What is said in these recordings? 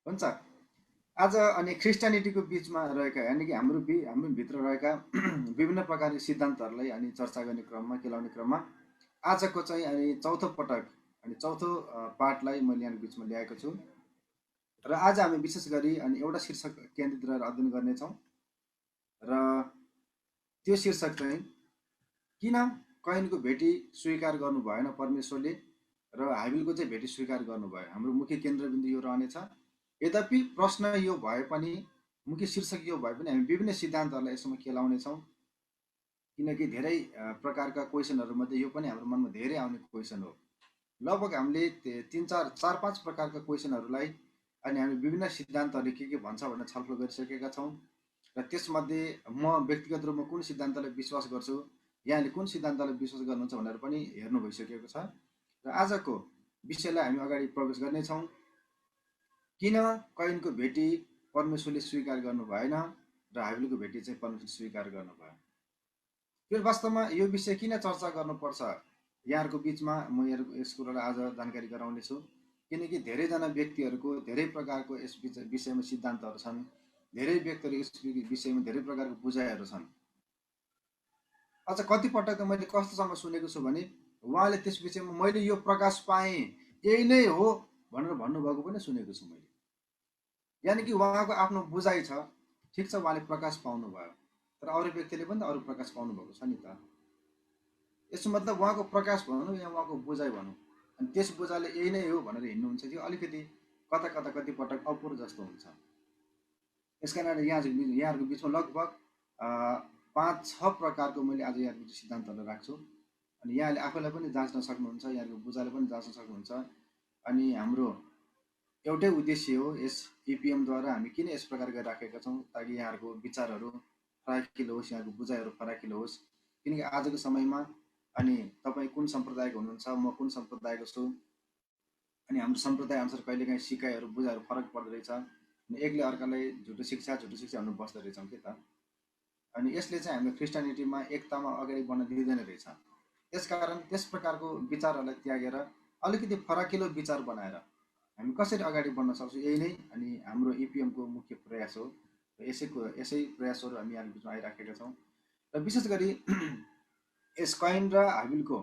हुन्छ। आज अनि ख्रिस्टानिटीको बिचमा रहेका यानि कि हाम्रो भित्र रहेका विभिन्न प्रकारका सिद्धान्तहरूलाई अनि चर्चा गर्ने क्रममा केलाउने क्रममा आजको चाहिँ अनि चौथो पटक अनि चौथो पाठलाई मैले यहाँ बिचमा ल्याएको छु र आज हामी विशेष गरी अनि एउटा शीर्षक केन्द्रित रहेर अध्ययन गर्नेछौँ र त्यो शीर्षक चाहिँ किन कैनको भेटी स्वीकार गर्नु भएन परमेश्वरले र हाबिलको चाहिँ भेटी स्वीकार गर्नुभयो। हाम्रो मुख्य केन्द्रबिन्दु यो रहनेछ। यद्यपि प्रश्न यो भए पनि मुख्य शीर्षक यो भए पनि हामी विभिन्न सिद्धान्तहरूलाई यसमा केलाउनेछौँ, किनकि धेरै प्रकारका क्वेसनहरूमध्ये यो पनि हाम्रो मनमा धेरै आउने क्वेसन हो। लगभग हामीले चार पाँच प्रकारका क्वेसनहरूलाई अनि हामी विभिन्न सिद्धान्तहरूले के भन्छ भनेर छलफल गरिसकेका छौँ र त्यसमध्ये म व्यक्तिगत रूपमा कुन सिद्धान्तलाई विश्वास गर्छु, यहाँले कुन सिद्धान्तलाई विश्वास गर्नुहुन्छ भनेर पनि हेर्नु भइसकेको छ र आजको विषयलाई हामी अगाडि प्रवेश गर्नेछौँ। किन कैनको भेटी परमेश्वरले स्वीकार गर्नु भएन र हाबिलको भेटी चाहिँ परमेश्वरले स्वीकार गर्नुभयो। त्यो वास्तवमा यो विषय किन चर्चा गर्नुपर्छ यहाँहरूको बिचमा म यस कुरालाई आज जानकारी गराउनेछु, किनकि धेरैजना व्यक्तिहरूको धेरै प्रकारको यस विषयमा सिद्धान्तहरू छन्, धेरै व्यक्तिहरू यस विषयमा धेरै प्रकारको बुझाइहरू छन्। अझ कतिपटक मैले कस्तोसँग सुनेको छु भने उहाँले त्यस विषयमा मैले यो प्रकाश पाएँ यही नै हो भनेर भन्नुभएको पनि सुनेको छु मैले। यानि कि उहाँको आफ्नो बुझाइ छ, ठिक छ, उहाँले प्रकाश पाउनु भयो, तर अरू व्यक्तिले पनि त अरू प्रकाश पाउनु भएको छ नि त। यसो मतलब उहाँको प्रकाश भनौँ या उहाँको बुझाइ भनौँ, अनि त्यस बुझाइले यही नै हो भनेर हिँड्नुहुन्छ, त्यो अलिकति कतिपटक अपुरो जस्तो हुन्छ। यस कारण यहाँहरूको बिचमा लगभग 5-6 प्रकारको मैले आज यहाँको सिद्धान्तहरू राख्छु अनि यहाँले आफैलाई पनि जाँच्न सक्नुहुन्छ, यहाँको बुझाइले पनि जाँच्न सक्नुहुन्छ। अनि हाम्रो एउटै उद्देश्य हो यस इपिएमद्वारा हामी किन यस प्रकार गरिराखेका छौँ, ताकि यहाँहरूको विचारहरू फराकिलो होस्, यहाँको बुझाइहरू फराकिलो होस्। किनकि आजको समयमा अनि तपाईँ कुन सम्प्रदायको हुनुहुन्छ, म कुन सम्प्रदायको छु, अनि हाम्रो सम्प्रदाय अनुसार कहिलेकाहीँ सिकाइहरू बुझाइहरू फरक पर्दो रहेछ, अनि एकले अर्कालाई झुटो शिक्षा भन्नु बस्दो रहेछौँ के त। अनि यसले चाहिँ हाम्रो ख्रिस्टानिटीमा एकतामा अगाडि बढ्न दिँदैन रहेछ। त्यसकारण त्यस प्रकारको विचारहरूलाई त्यागेर अलिकति फराकिलो विचार बनाएर हामी कसरी अगाडि बढ्न सक्छौँ, यही नै अनि हाम्रो इपिएमको मुख्य प्रयास हो। यसै प्रयासहरू हामी यहाँ बिचमा आइराखेका छौँ र विशेष गरी यस कैन र हाबिलको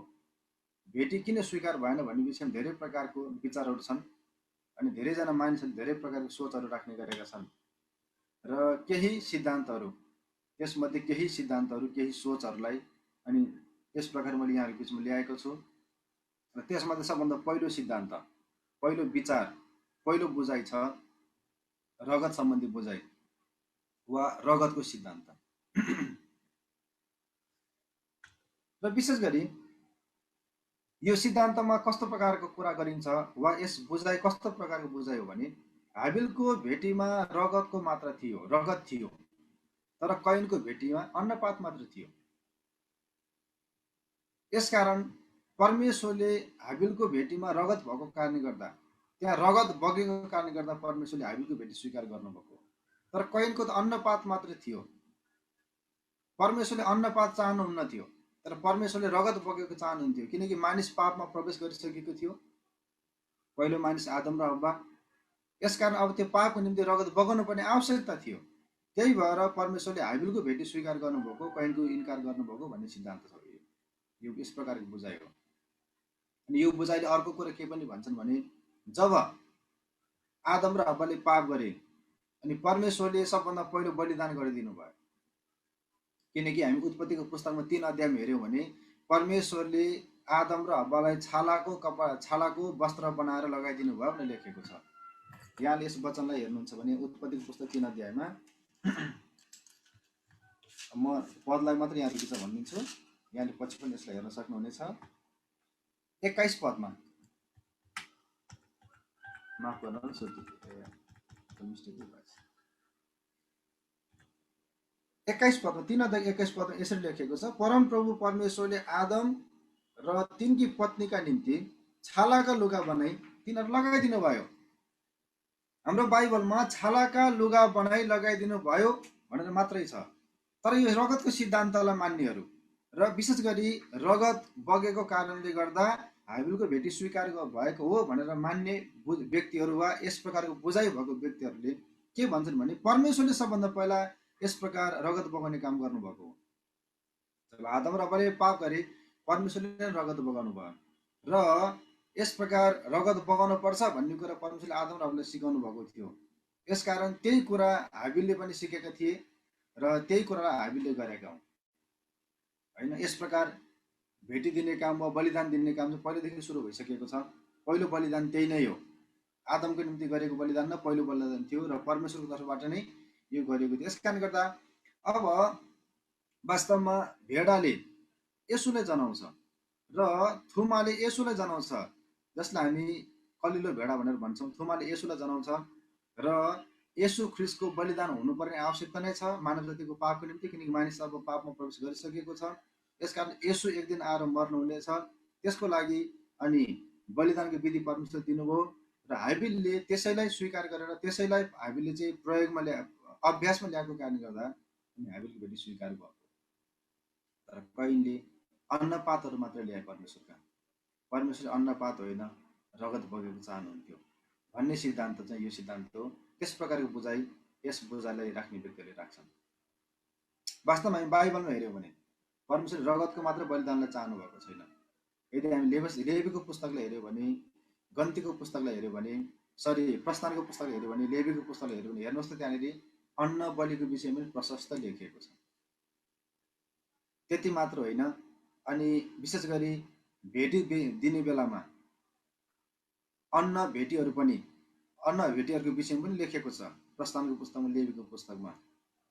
भेटी किन स्वीकार भएन भन्ने विषयमा धेरै प्रकारको विचारहरू छन् अनि धेरैजना मानिसहरूले धेरै प्रकारको सोचहरू राख्ने गरेका छन् र केही सिद्धान्तहरू, त्यसमध्ये केही सिद्धान्तहरू, केही सोचहरूलाई अनि यस प्रकार मैले यहाँहरूको बिचमा ल्याएको छु र त्यसमध्ये सबभन्दा पहिलो सिद्धान्त, पहिलो विचार, पहिलो बुझाइ छ रगत सम्बन्धी बुझाइ वा रगतको सिद्धान्त। र विशेष गरी यो सिद्धान्तमा कस्तो प्रकारको कुरा गरिन्छ वा यस बुझाइ कस्तो प्रकारको बुझाइ हो भने हाबिलको भेटीमा रगतको मात्रा थियो, रगत थियो, तर कैनको भेटीमा अन्नपात मात्र थियो। यसकारण परमेश्वरले हाबिलको भेटीमा रगत भएको कारणले गर्दा, त्यहाँ रगत बगेको कारणले गर्दा परमेश्वरले हाबिलको भेटी स्वीकार गर्नुभएको, तर कैनको त अन्नपात मात्र थियो। परमेश्वरले अन्नपात चाहनुहुन्न थियो, तर परमेश्वरले रगत बगेको चाहनुहुन्थ्यो, किनकि मानिस पापमा प्रवेश गरिसकेको थियो, पहिलो मानिस आदम र हव्वा। यसकारण अब त्यो पापको निम्ति रगत बगाउनु पर्ने आवश्यकता थियो। त्यही भएर परमेश्वरले हाबिलको भेटी स्वीकार गर्नुभएको, कैनको इन्कार गर्नुभएको भन्ने सिद्धान्त छ। यो यस प्रकारको बुझाइ हो। अनि यो बुझाइले अर्को कुरा के पनि भन्छन् भने जब आदम र हव्वाले पाप गरे अनि परमेश्वरले सबभन्दा पहिलो बलिदान गरिदिनु भयो, किनकि हामी उत्पत्तिको पुस्तकमा 3 अध्यायमा हेऱ्यौँ भने परमेश्वरले आदम र हव्वालाई छालाको वस्त्र बनाएर लगाइदिनु भयो भनेर लेखेको छ। यहाँले यस वचनलाई हेर्नुहुन्छ भने उत्पत्तिको पुस्तक 3 अध्यायमा म पदलाई मात्र यहाँ बिच भनिदिन्छु, यहाँले पछि पनि यसलाई हेर्न सक्नुहुनेछ। 21 पदमा, माफ गर्नुहोस्, 21 पदमा 3 अध्याय 21 पदमा यसरी लेखेको छ, परमप्रभु परमेश्वरले आदम र तिनकी पत्नीका निम्ति छालाका लुगा बनाई तिनीहरू लगाइदिनु भयो। हाम्रो बाइबलमा छालाका लुगा बनाई लगाइदिनु भयो भनेर मात्रै छ, तर यो रगतको सिद्धान्तलाई मान्नेहरू र विशेष गरी रगत बगेको कारणले गर्दा हाबिलको भेटी स्वीकार भएको हो भनेर मान्ने व्यक्तिहरू वा यस प्रकारको बुझाइ भएको व्यक्तिहरूले के भन्छन् भने परमेश्वरले सबभन्दा पहिला यस प्रकार रगत बगाउने काम गर्नुभएको हो। जब आदम र हव्वाले पाप गरे परमेश्वरले रगत बगाउनु भयो र यस प्रकार रगत बगाउनु पर्छ भन्ने कुरा परमेश्वरले आदम र हव्वालाई सिकाउनु भएको थियो। यसकारण त्यही कुरा हाबिलले पनि सिकेका थिए र त्यही कुरालाई हाबिलले गरेका हुन् होइन। यस प्रकार भेटी दिने काम वा बलिदान दिने काम चाहिँ पहिलेदेखि सुरु भइसकेको छ। पहिलो बलिदान त्यही नै हो, आदमको निम्ति गरेको बलिदान नै पहिलो बलिदान थियो र परमेश्वरको तर्फबाट नै यो गरिएको थियो। यस कारणले गर्दा अब वास्तवमा भेडाले येशूलाई जनाउँछ र थुमाले येशूलाई जनाउँछ, जसलाई हामी कलिलो भेडा भनेर भन्छौँ। थुमाले येशूलाई जनाउँछ र येशू ख्रीष्टको बलिदान हुनुपर्ने आवश्यकता नै छ मानव जातिको पापको निम्ति, किनकि मानिस अब पापमा प्रवेश गरिसकेको छ। यसकारण येशू एक दिन आएर मर्नुहुनेछ त्यसको लागि, अनि बलिदानको विधि परमेश्वर दिनुभयो र हाबिलले त्यसैलाई स्वीकार गरेर त्यसैलाई हाबिलले चाहिँ प्रयोगमा अभ्यासमा ल्याएको कारणले गर्दा अनि हाबिलको भेटी स्वीकार भयो। तर कयिनले अन्नपातहरू मात्र ल्याए परमेश्वरका, परमेश्वरले अन्नपात होइन रगत बगेको चाहनुहुन्थ्यो भन्ने सिद्धान्त चाहिँ यो सिद्धान्त हो। त्यस प्रकारको बुझाइ यस बुझाइलाई राख्ने व्यक्तिहरूले राख्छन्। वास्तवमा हामी बाइबलमा हेऱ्यौँ भने परमेश्वरले रगतको मात्र बलिदानलाई चाहनु भएको छैन। यदि हामी लेवीको पुस्तकलाई हेऱ्यौँ भने, गन्तीको पुस्तकलाई हेऱ्यौँ भने, प्रस्थानको पुस्तकलाई हेऱ्यौँ भने, लेवीको पुस्तकलाई हेऱ्यौँ भने हेर्नुहोस् त त्यहाँनिर अन्न बलिको विषयमा पनि प्रशस्त लेखिएको छ। त्यति मात्र होइन, अनि विशेष गरी भेटी दिने बेलामा अन्न भेटीहरूको विषयमा पनि लेखेको छ प्रस्थानको पुस्तकमा, लेवीको पुस्तकमा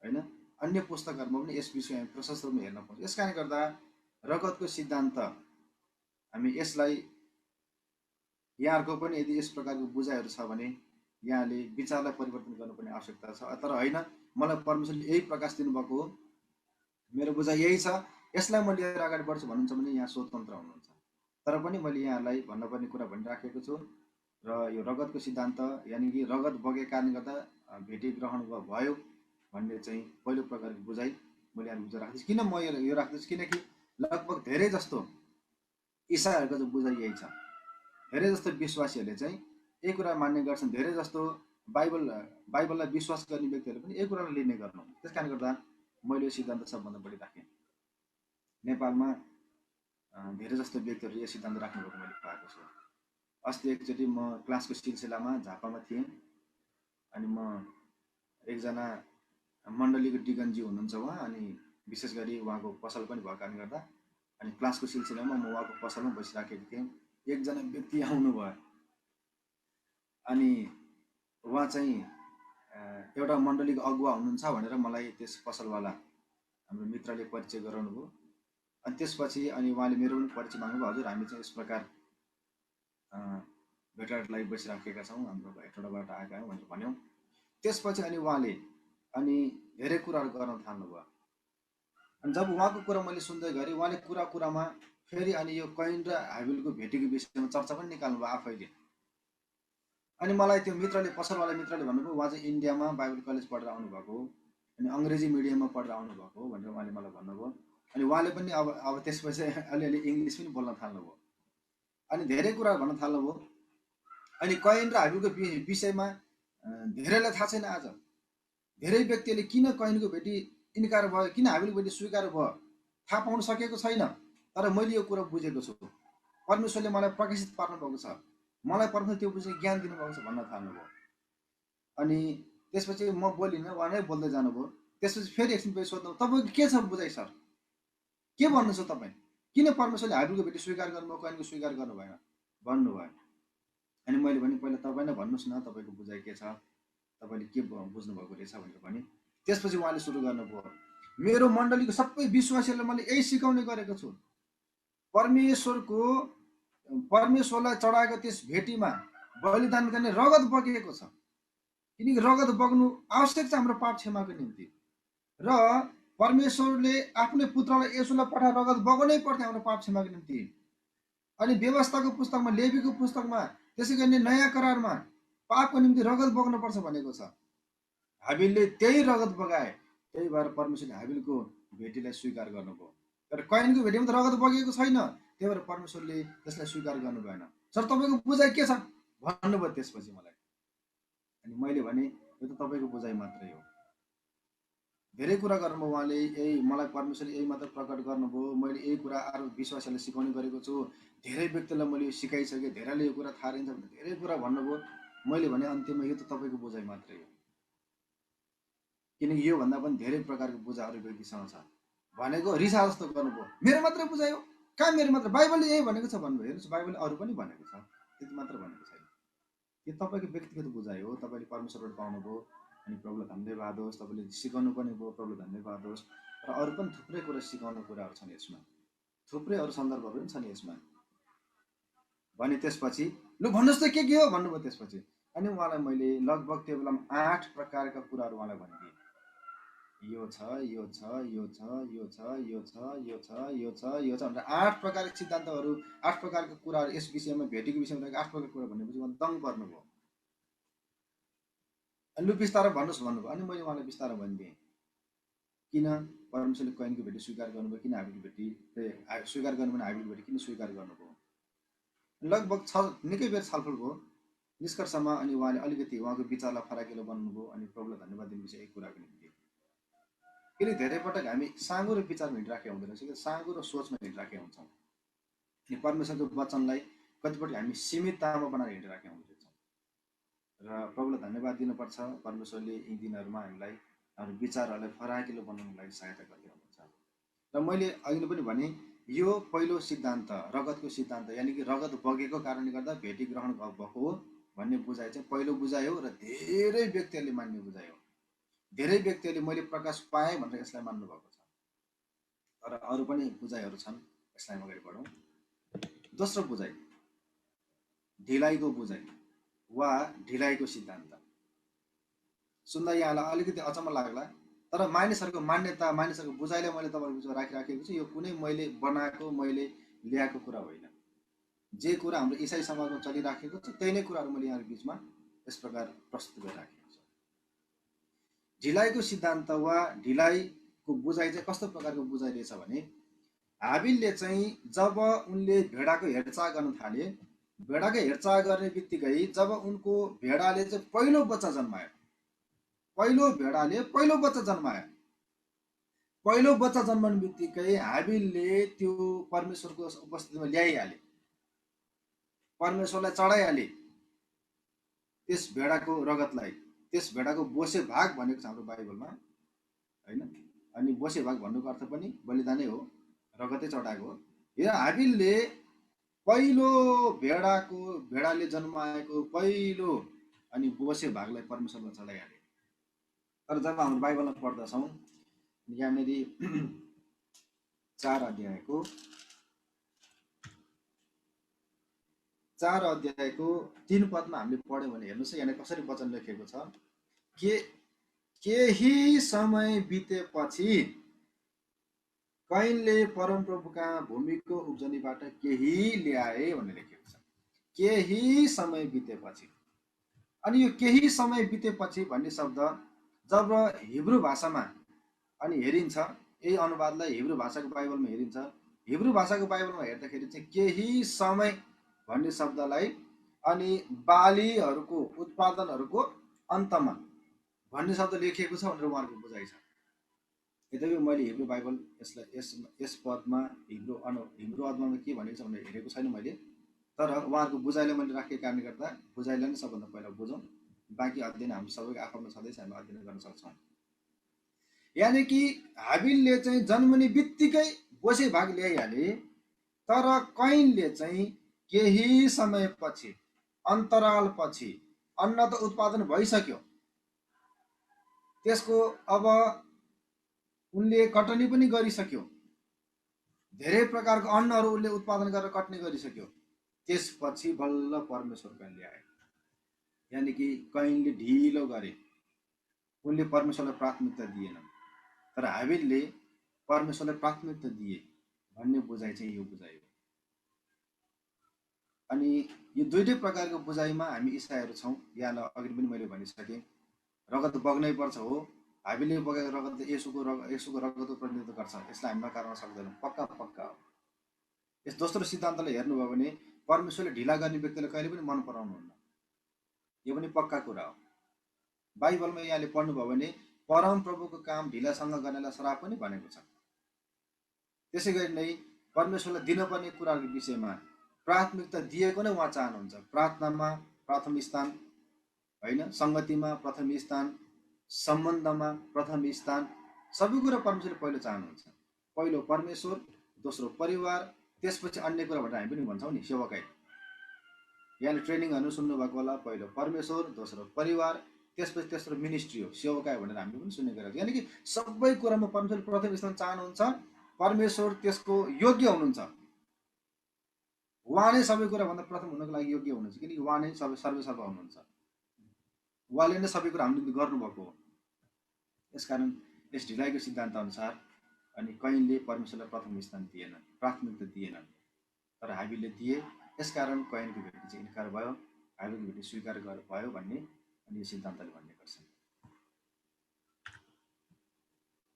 होइन। अन्य पुस्तकहरूमा पनि यस विषयमा प्रशस्त रूपमा हेर्न पाउँछ। यस कारणले गर्दा रगतको सिद्धान्त हामी यसलाई यहाँहरूको पनि यदि यस प्रकारको बुझाइहरू छ भने यहाँले विचारलाई परिवर्तन गर्नुपर्ने आवश्यकता छ। तर होइन, मलाई परमेश्वरले यही प्रकाश दिनुभएको हो, मेरो बुझाइ यही छ, यसलाई म लिएर अगाडि बढ्छु भन्नुहुन्छ भने यहाँ स्वतन्त्र हुनुहुन्छ। तर पनि मैले यहाँलाई भन्नुपर्ने कुरा भनिराखेको छु र यो रगतको सिद्धान्त यानि कि रगत बगेको कारणले गर्दा भेटी ग्रहण भयो भन्ने चाहिँ पहिलो प्रकारको बुझाइ मैले यहाँ बुझाइ राख्दैछु। किन म यो राख्दैछु, किनकि लगभग धेरै जस्तो इसाईहरूको चाहिँ बुझाइ यही छ। धेरै जस्तो विश्वासीहरूले चाहिँ यही कुरा मान्ने गर्छन्, धेरै जस्तो बाइबललाई विश्वास गर्ने व्यक्तिहरूले पनि यही कुरालाई लिने गर्नु। त्यस कारणले गर्दा मैले यो सिद्धान्त सबभन्दा बढी राखेँ। नेपालमा धेरै जस्तो व्यक्तिहरू यो सिद्धान्त राख्नुभएको मैले पाएको छु। अस्ति एकचोटि म क्लासको सिलसिलामा झापामा थिएँ, अनि म एकजना मण्डलीको डिकनजी हुनुहुन्छ उहाँ, अनि विशेष गरी उहाँको पसल पनि भएको कारणले गर्दा अनि क्लासको सिलसिलामा म उहाँको पसलमा बसिराखेको थिएँ। एकजना व्यक्ति आउनुभयो, अनि उहाँ चाहिँ एउटा मण्डलीको अगुवा हुनुहुन्छ भनेर मलाई त्यस पसलवाला हाम्रो मित्रले परिचय गराउनु भयो। अनि त्यसपछि अनि उहाँले मेरो पनि परिचय माग्नुभयो, हजुर हामी चाहिँ यस प्रकार भेटघाटको लागि बसिराखेका छौँ, हाम्रो हेटौडाबाट आएका हौँ भनेर भन्यौँ। त्यसपछि अनि उहाँले अनि धेरै कुराहरू गर्न थाल्नुभयो। अनि जब उहाँको कुरा मैले सुन्दै गरेँ, उहाँले कुरामा फेरि अनि यो कयिन र हाबिलको भेटीको विषयमा चर्चा पनि निकाल्नुभयो आफैले। अनि मलाई त्यो पसलवाला मित्रले भन्नुभयो उहाँ चाहिँ इन्डियामा बाइबल कलेज पढेर आउनुभएको हो, अनि अङ्ग्रेजी मिडियममा पढेर आउनुभएको हो भनेर उहाँले मलाई भन्नुभयो। अनि उहाँले पनि अब त्यसपछि अलिअलि इङ्ग्लिस पनि बोल्न थाल्नुभयो, अनि धेरै कुरा भन्न थाल्नुभयो। अनि कयिन र हाबिलको विषयमा धेरैलाई थाहा छैन। आज धेरै व्यक्तिले किन कयिनको भेटी इन्कार भयो, किन हाबिलको भेटी स्वीकार भयो थाहा पाउन सकेको छैन। तर मैले यो कुरा बुझेको छु, परमेश्वरले मलाई प्रकाशित पार्नु भएको छ, मलाई परमेश्वरले त्यो बुझ्ने ज्ञान दिनुभएको छ भन्न थाल्नुभयो। अनि त्यसपछि म बोलिनँ, उहाँ नै बोल्दै जानुभयो। त्यसपछि फेरि एकछिन पछि सोध्नु, तपाईँको के छ बुझाइ सर, के भन्नु छ तपाईँ, किन परमेश्वरले हाबिलको भेटी स्वीकार गर्नुभयो कयिनको स्वीकार गर्नु भएन भन्नुभयो। अनि मैले भने पहिला तपाईँ नै भन्नुहोस् न तपाईँको बुझाइ के छ, तपाईँले के बुझ्नुभएको रहेछ भनेर भने। त्यसपछि उहाँले सुरु गर्नुभयो, मेरो मण्डलीको सबै विश्वासीहरूलाई मैले यही सिकाउने गरेको छु, परमेश्वरलाई चढाएको त्यस भेटीमा बलिदान गर्ने रगत बगेको छ, किनकि रगत बग्नु आवश्यक छ हाम्रो पाप क्षमाको निम्ति। र परमेश्वरले आफ्नै पुत्रलाई येशूलाई पठाएर रगत बगाउनै पर्थ्यो हाम्रो पाप क्षमाको निम्ति। अनि व्यवस्थाको पुस्तकमा, लेवीको पुस्तकमा, त्यसै गरी नयाँ करारमा पापको निम्ति रगत बगाउनुपर्छ भनेको छ। हाबिलले त्यही रगत बगाए, त्यही भएर परमेश्वरले हाबिलको भेटीलाई स्वीकार गर्नुभयो। तर कैनको भेटीमा त रगत बगेको छैन, त्यही भएर परमेश्वरले त्यसलाई स्वीकार गर्नु भएन। सर तपाईँको बुझाइ के छ भन्नुभयो त्यसपछि मलाई। अनि मैले भने यो त तपाईँको बुझाइ मात्रै हो। धेरै कुरा गर्नुभयो उहाँले, यही मलाई परमेश्वरले यही मात्र प्रकट गर्नुभयो, मैले यही कुरा अरू विश्वासीलाई सिकाउने गरेको छु, धेरै व्यक्तिलाई मैले यो सिकाइसकेँ, धेरैले यो कुरा थाहा रहन्छ भने धेरै कुरा भन्नुभयो। मैले भने अन्त्यमा यो त तपाईँको बुझाइ मात्रै हो, किनकि योभन्दा पनि धेरै प्रकारको बुझाइ अरू व्यक्तिसँग छ भनेको रिसा जस्तो गर्नुभयो। मेरो मात्रै बुझाइ हो, कहाँ मेरो मात्र, बाइबलले यही भनेको छ भन्नुभयो। हेर्नुहोस् बाइबलले अरू पनि भनेको छ, त्यति मात्र भनेको छैन। यो तपाईँको व्यक्तिगत बुझाइ हो, तपाईँले परमेश्वरबाट पाउनुभयो। अनि प्रभुलाई धन्यवाद होस्, तपाईँले सिकाउनु पनि भयो, प्रभुलाई धन्यवाद होस्। र अरू पनि थुप्रै कुरा सिकाउने कुराहरू छन् यसमा, थुप्रै अरू सन्दर्भहरू पनि छन् यसमा भने त्यसपछि लु भन्नुहोस् त के हो भन्नुभयो त्यसपछि। अनि उहाँलाई मैले लगभग त्यो बेलामा 8 प्रकारका कुराहरू उहाँलाई भनिदिएँ। यो छ, यो छ, यो छ, यो छ, यो छ, यो छ, यो छ, यो छ भनेर 8 प्रकारका सिद्धान्तहरू, 8 प्रकारका कुराहरू यस विषयमा, भेटीको विषयमा 8 प्रकारका कुरा भनेपछि उहाँ दङ पर्नुभयो। अनि लु बिस्तारै भन्नुहोस् भन्नुभयो। अनि मैले उहाँलाई बिस्तारै भनिदिएँ किन परमेश्वरले कैनको भेटी स्वीकार गर्नुभयो, किन हाबिलको भेटी स्वीकार गर्नु भने हाबिलको भेटी किन स्वीकार गर्नुभयो। लगभग निकै बेर छलफल भयो निष्कर्षमा। अनि उहाँले अलिकति उहाँको विचारलाई फराकिलो बनाउनुभयो। अनि प्रभुलाई धन्यवाद दिनु विषय एक कुराको निम्ति, किनकि धेरै पटक हामी साँगुरो विचारमा हिँडिराखेका हुँदैन रहेछ, साँगुरो सोचमा हिँडिराखेका हुन्छौँ। अनि परमेश्वरको वचनलाई कतिपटक हामी सीमिततामा बनाएर हिँडिराखेका हुँदैछौँ। र प्रभुलाई धन्यवाद दिनुपर्छ, परमेश्वरले यी दिनहरूमा हामीलाई हाम्रो विचारहरूलाई फराकिलो बनाउनको लागि सहायता गरिदिनुहुन्छ। र मैले अहिले पनि भने यो पहिलो सिद्धान्त रगतको सिद्धान्त, यानि कि रगत बगेको कारणले गर्दा भेटी ग्रहण भएको हो भन्ने बुझाइ चाहिँ पहिलो बुझाइ हो, र धेरै व्यक्तिहरूले मान्ने बुझाइ हो। धेरै व्यक्तिहरूले मैले प्रकाश पाएँ भनेर यसलाई मान्नु भएको छ, र अरू पनि बुझाइहरू छन्। यसलाई अगाडि बढौँ। दोस्रो बुझाइ ढिलाइको बुझाइ वा ढिलाइको सिद्धान्त। सुन्दा यहाँलाई अलिकति अचम्म लाग्ला, तर मानिसहरूको मान्यता, मानिसहरूको बुझाइलाई मैले तपाईँको बिचमा राखिराखेको छु। यो कुनै मैले बनाएको, मैले ल्याएको कुरा होइन। जे कुरा हाम्रो इसाई समाजमा चलिराखेको छ त्यही नै कुराहरू मैले यहाँको बिचमा यस प्रकार प्रस्तुत गरिराखेको छु। ढिलाइको सिद्धान्त वा ढिलाइको बुझाइ चाहिँ कस्तो प्रकारको बुझाइ रहेछ भने, हाबिलले चाहिँ जब उनले भेडाको हेरचाह गर्न थाले, भेडाको हेरचाह गर्ने बित्तिकै जब उनको भेडाले चाहिँ पहिलो बच्चा जन्मायो, पहिलो भेडाले पहिलो बच्चा जन्मायो, पहिलो बच्चा जन्मने बित्तिकै हाबिलले त्यो परमेश्वरको उपस्थितिमा ल्याइहाले, परमेश्वरलाई चढाइहाले त्यस भेडाको रगतलाई। त्यस भेडाको बोसे भाग भनेको छ हाम्रो बाइबलमा, होइन? अनि बोसे भाग भन्नुको अर्थ पनि बलिदानै हो, रगतै चढाएको हो। यो हाबिलले पहिलो भेडाले जन्माएको पहिलो अनि बोसे भागलाई परमेश्वरमा चढाइहाले। तर जब हाम्रो बाइबलमा पढ्दछौँ, यहाँनिर 4 अध्यायको 3 पदमा हामीले पढ्यौँ भने हेर्नुहोस् यहाँ कसरी वचन लेखेको छ। केही समय बितेपछि कैनले परमप्रभुका भूमिको उब्जनीबाट केही ल्याए भनेर लेखेको छ। केही समय बितेपछि। अनि यो केही समय बितेपछि भन्ने शब्द जब हिब्रू भाषामा अनि हेरिन्छ, यही अनुवादलाई हिब्रू भाषाको बाइबलमा हेरिन्छ, हिब्रू भाषाको बाइबलमा हेर्दाखेरि चाहिँ केही समय भन्ने शब्दलाई अनि बालीहरूको उत्पादनहरूको अन्तमा भन्ने शब्द लेखिएको छ भनेर उहाँहरूको बुझाइ छ। यद्यपि मैले हिब्रू बाइबल यस पदमा हिब्रू अनुवादमा के भनेको छ भनेर हेरेको छैन मैले, तर उहाँहरूको बुझाइलाई मैले राखेको कारणले गर्दा बुझाइलाई नै सबभन्दा पहिला बुझौँ, बाँकी अध्ययन हामी सबैको आफ्नो छँदैछ, हामी अध्ययन गर्न सक्छौँ। यानि कि हाबिलले चाहिँ जन्मने बित्तिकै बोसे भाग ल्याइहाले, तर कैनले चाहिँ केही समयपछि, अन्तरालपछि, अन्न त उत्पादन भइसक्यो, त्यसको अब उनले कटनी पनि गरिसक्यो, धेरै प्रकारको अन्नहरू उनले उत्पादन गरेर कट्ने गरिसक्यो, त्यसपछि बल्ल परमेश्वर कहाँ ल्याए। यानि कि कैनले ढिलो गरे, उनले परमेश्वरलाई प्राथमिकता दिएन, तर हाबिलले परमेश्वरलाई प्राथमिकता दिए भन्ने बुझाइ चाहिँ यो बुझाइ हो। अनि यो दुईटै प्रकारको बुझाइमा हामी इसाईहरू छौँ। यहाँलाई अघि पनि मैले भनिसकेँ, रगत बग्नै पर्छ हो, हाबिलले बगेको रगतले यसुको रगतको प्रतिनिधित्व गर्छ, यसलाई हामी नकार्न सक्दैनौँ। पक्का पक्का हो। यस दोस्रो सिद्धान्तलाई हेर्नुभयो भने परमेश्वरले ढिला गर्ने व्यक्तिलाई कहिले पनि मन पराउनुहुन्न, यो पनि पक्का कुरा हो। बाइबलमा यहाँले पढ्नुभयो भने परम प्रभुको काम ढिलासँग गर्नेलाई श्राप पनि भनेको छ। त्यसै गरी नै परमेश्वरलाई दिनुपर्ने कुराहरूको विषयमा प्राथमिकता दिएको नै उहाँ चाहनुहुन्छ। प्रार्थनामा प्रथम स्थान, होइन, सङ्गतिमा प्रथम स्थान, सम्बन्धमा प्रथम स्थान, सबै कुरा परमेश्वरले पहिलो चाहनुहुन्छ। पहिलो परमेश्वर, दोस्रो परिवार, त्यसपछि अन्य कुरा भनेर हामी पनि भन्छौँ नि, सेवकाई। यहाँले ट्रेनिङहरू सुन्नुभएको होला, पहिलो परमेश्वर, दोस्रो परिवार, त्यसपछि तेस्रो मिनिस्ट्री हो, सेवकाई भनेर हामीले पनि सुनेको रहेछ। यानि कि सबै कुरामा परमेश्वरले प्रथम स्थान चाहनुहुन्छ। परमेश्वर त्यसको योग्य हुनुहुन्छ, उहाँ नै सबै कुराभन्दा प्रथम हुनको लागि योग्य हुनुहुन्छ, किनकि उहाँ नै सर्वसर्वा हुनुहुन्छ। उहाँले नै सबै कुरा हामीले गर्नुभएको हो। यसकारण यस ढिलाइको सिद्धान्त अनुसार अनि कैनले परमेश्वरलाई प्रथम स्थान दिएनन्, प्राथमिकता दिएनन्, तर हाबिलले दिए। यसकारण कैनको भेटी चाहिँ इन्कार भयो, हाबिलको भेटी स्वीकार भयो भन्ने अनि यो सिद्धान्तले भन्ने गर्छ।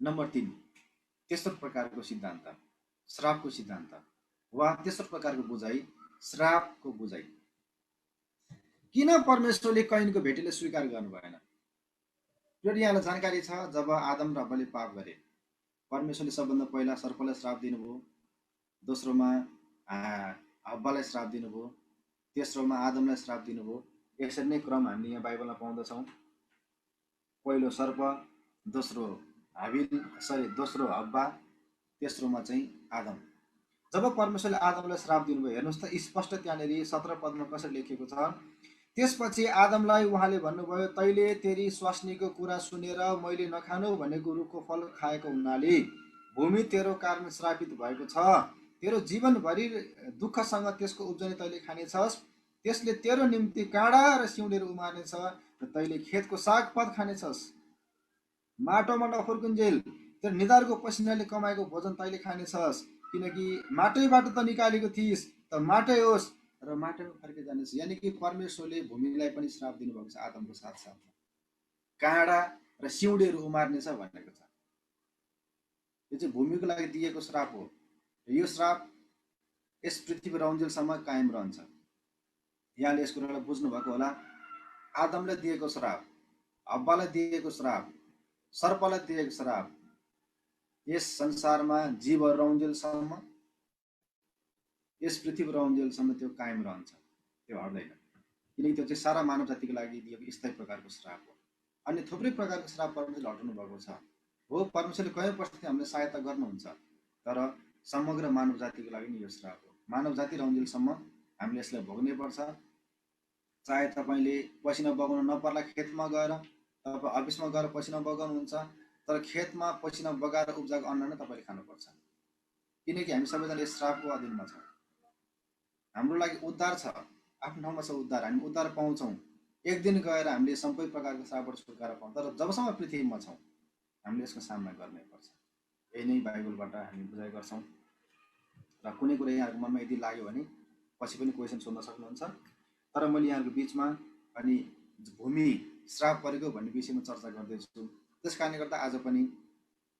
नम्बर 3, तेस्रो प्रकारको सिद्धान्त श्रापको सिद्धान्त वा तेस्रो प्रकारको बुझाइ श्रापको बुझाइ। किन परमेश्वरले कैनको भेटीलाई स्वीकार गर्नु भएन? यो यहाँलाई जानकारी छ। जब आदम र हव्वाले पाप गरे, परमेश्वरले सबभन्दा पहिला सर्पलाई श्राप दिनुभयो, दोस्रोमा हव्वालाई श्राप दिनुभयो, तेस्रोमा आदमलाई श्राप दिनुभयो। यसरी नै क्रम हामीले यहाँ बाइबलमा पाउँदछौँ। पहिलो सर्प, दोस्रो हव्वा, तेस्रोमा चाहिँ आदम। जब परमेश्वरले आदमलाई श्राप दिनुभयो, हेर्नुहोस् त स्पष्ट त्यहाँनिर 17 पदमा कसरी लेखिएको छ। त्यसपछि आदमलाई उहाँले भन्नुभयो, तैले तेरी स्वास्नीको कुरा सुनेर मैले नखानु भनेको रुखको फल खाएको हुनाले भूमि तेरो कारण श्रापित भएको छ। तेरो जीवनभरि दुःखसँग त्यसको उब्जनी तैले खानेछस्। त्यसले तेरो निम्ति काँडा र सिउँडेर उमार्नेछ र तैले खेतको सागपात खानेछस्। माटोमा नफुर्कुन्जेल तेरो निधारको पसिनाले कमाएको भोजन तैले खानेछस्, किनकि माटैबाट त निकालेको थिइस्, त माटै होस् र माटैमा फर्के जानेछ। यानि कि परमेश्वरले भूमिलाई पनि श्राप दिनुभएको छ आदमको साथसाथमा। काँडा र सिउँडेहरू उमार्नेछ भनेको छ। यो चाहिँ भूमिको लागि दिएको श्राप हो। यो श्राप यस पृथ्वी रहन्जेलसम्म कायम रहन्छ। यहाँले यस कुरालाई बुझ्नु भएको होला। आदमलाई दिएको श्राप, हव्वालाई दिएको श्राप, सर्पलाई दिएको श्राप यस संसारमा जीवहरू रहन्जेलसम्म, यस पृथ्वी रहन्जेलसम्म त्यो कायम रहन्छ, त्यो हट्दैन। किनकि त्यो चाहिँ सारा मानव जातिको लागि दिएको स्थायी प्रकारको श्राप हो। अनि थुप्रै प्रकारको श्राप परमेश्वरले हटाउनु भएको छ। हो, परमेश्वरले कयौँ प्रश्न हामीलाई सहायता गर्नुहुन्छ, तर समग्र मानव जातिको लागि नै यो श्राप हो। मानव जाति रहन्जेलसम्म हामीले यसलाई भोग्नै पर्छ। चाहे तपाईँले पसिना बगाउन नपर्ला खेतमा गएर, तपाईँ अफिसमा गएर पसिना बगाउनुहुन्छ, तर खेतमा पसिना बगाएर उब्जाएको अन्न नै तपाईँले खानुपर्छ। किनकि हामी सबैजना यस श्रापको अधीनमा छौँ। हाम्रो लागि उद्धार छ, आफ्नो ठाउँमा छ उद्धार, हामी उद्धार पाउँछौँ। एक दिन गएर हामीले सबै प्रकारको श्रापबाट छुटकारा पाउँछ, तर जबसम्म पृथ्वीमा छौँ हामीले यसको सामना गर्नै पर्छ। यही नै बाइबलबाट हामी बुझाइ गर्छौँ। र कुनै कुरा यहाँहरूको मनमा यदि लाग्यो भने पछि पनि क्वेसन सोध्न सक्नुहुन्छ। तर मैले यहाँहरूको बिचमा अनि भूमि श्राप परेको भन्ने विषयमा चर्चा गर्दैछु। त्यस कारणले गर्दा आज पनि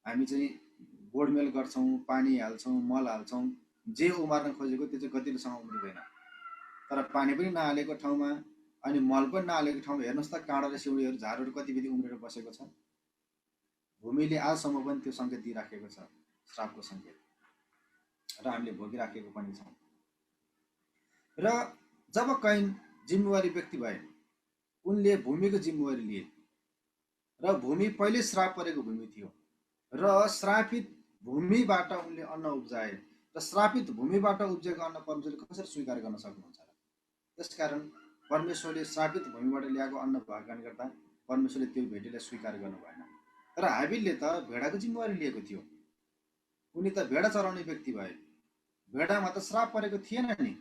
हामी चाहिँ गोडमेल गर्छौँ, पानी हाल्छौँ, मल हाल्छौँ, जे उमार्न खोजेको त्यो चाहिँ गतिलोसँग उम्रिँदैन। तर पानी पनि नहालेको ठाउँमा अनि मल पनि नहालेको ठाउँमा हेर्नुहोस् त काँडा र सिउँडीहरू, झारहरू कति विधि उम्रेर बसेको छ। भूमिले आजसम्म पनि त्यो सङ्केत दिइराखेको छ, श्रापको सङ्केत, र हामीले भोगिराखेको पनि छौँ। र जब कैन जिम्मेवारी व्यक्ति भए, उनले भूमिको जिम्मेवारी लिए र भूमि पहिले श्राप परेको भूमि थियो र श्रापित भूमिबाट उनले अन्न उब्जाए र श्रापित भूमिबाट उब्जेको अन्न परमेश्वरले कसरी स्वीकार गर्न सक्नुहुन्छ र? त्यसकारण परमेश्वरले श्रापित भूमिबाट ल्याएको अन्न भएको कारणले गर्दा परमेश्वरले त्यो भेटीलाई स्वीकार गर्नु भएन। तर हाबिलले त भेडाको जिम्मेवारी लिएको थियो, उनी त भेडा चराउने व्यक्ति भए, भेडामा त श्राप परेको थिएन नि।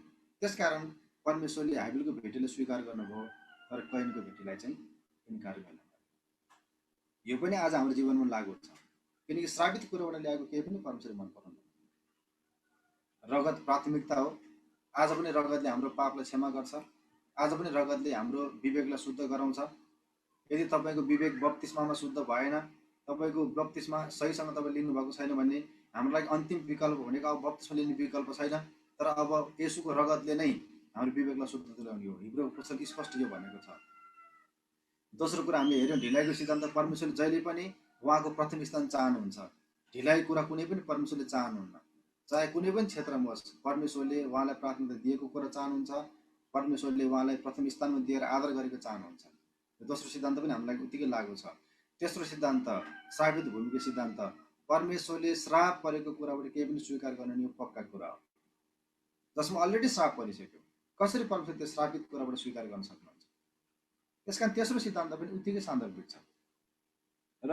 त्यसकारण परमेश्वरले हाबिलको भेटीलाई स्वीकार गर्नुभयो तर कैनको भेटीलाई चाहिँ इन्कार गर्नु। यो पनि आज हाम्रो जीवनमा लागू छ, किनकि श्रापित कुरोबाट ल्याएको केही पनि परमेश्वरले मन पराउनु। रगत प्राथमिकता हो। आज पनि रगतले हाम्रो पापलाई क्षमा गर्छ। आज पनि रगतले हाम्रो विवेकलाई शुद्ध गराउँछ। यदि तपाईँको विवेक बप्तिस्मामा शुद्ध भएन, तपाईँको बत्तिसमा सहीसँग तपाईँ लिनुभएको छैन भने हाम्रो लागि अन्तिम विकल्प भनेको अब बत्तिसमा लिने विकल्प छैन, तर अब येशूको रगतले नै हाम्रो विवेकलाई शुद्ध तुल्याउने हो। हिब्रू पुस्तक स्पष्ट यो भनेको छ। दोस्रो कुरा हामीले हेऱ्यौँ ढिलाइको सिद्धान्त, परमेश्वरले जहिले पनि उहाँको प्रथम स्थान चाहनुहुन्छ। ढिलाइ कुरा कुनै पनि परमेश्वरले चाहनुहुन्न, चाहे कुनै पनि क्षेत्रमा होस्। परमेश्वरले उहाँलाई प्राथमिकता दिएको कुरा चाहनुहुन्छ, परमेश्वरले उहाँलाई प्रथम स्थानमा दिएर आदर गरेको चाहनुहुन्छ। दोस्रो सिद्धान्त पनि हामीलाई उत्तिकै लागु छ। तेस्रो सिद्धान्त साबित भूमिको सिद्धान्त, परमेश्वरले श्राप परेको कुराबाट केही पनि स्वीकार गर्ने यो पक्का कुरा हो। जसमा अलरेडी श्राप परिसक्यो, कसरी परमेश्वरले त्यो श्रापित कुराबाट स्वीकार गर्न सक्नुहुन्छ? त्यसकारण तेस्रो सिद्धान्त पनि उत्तिकै सान्दर्भिक छ। र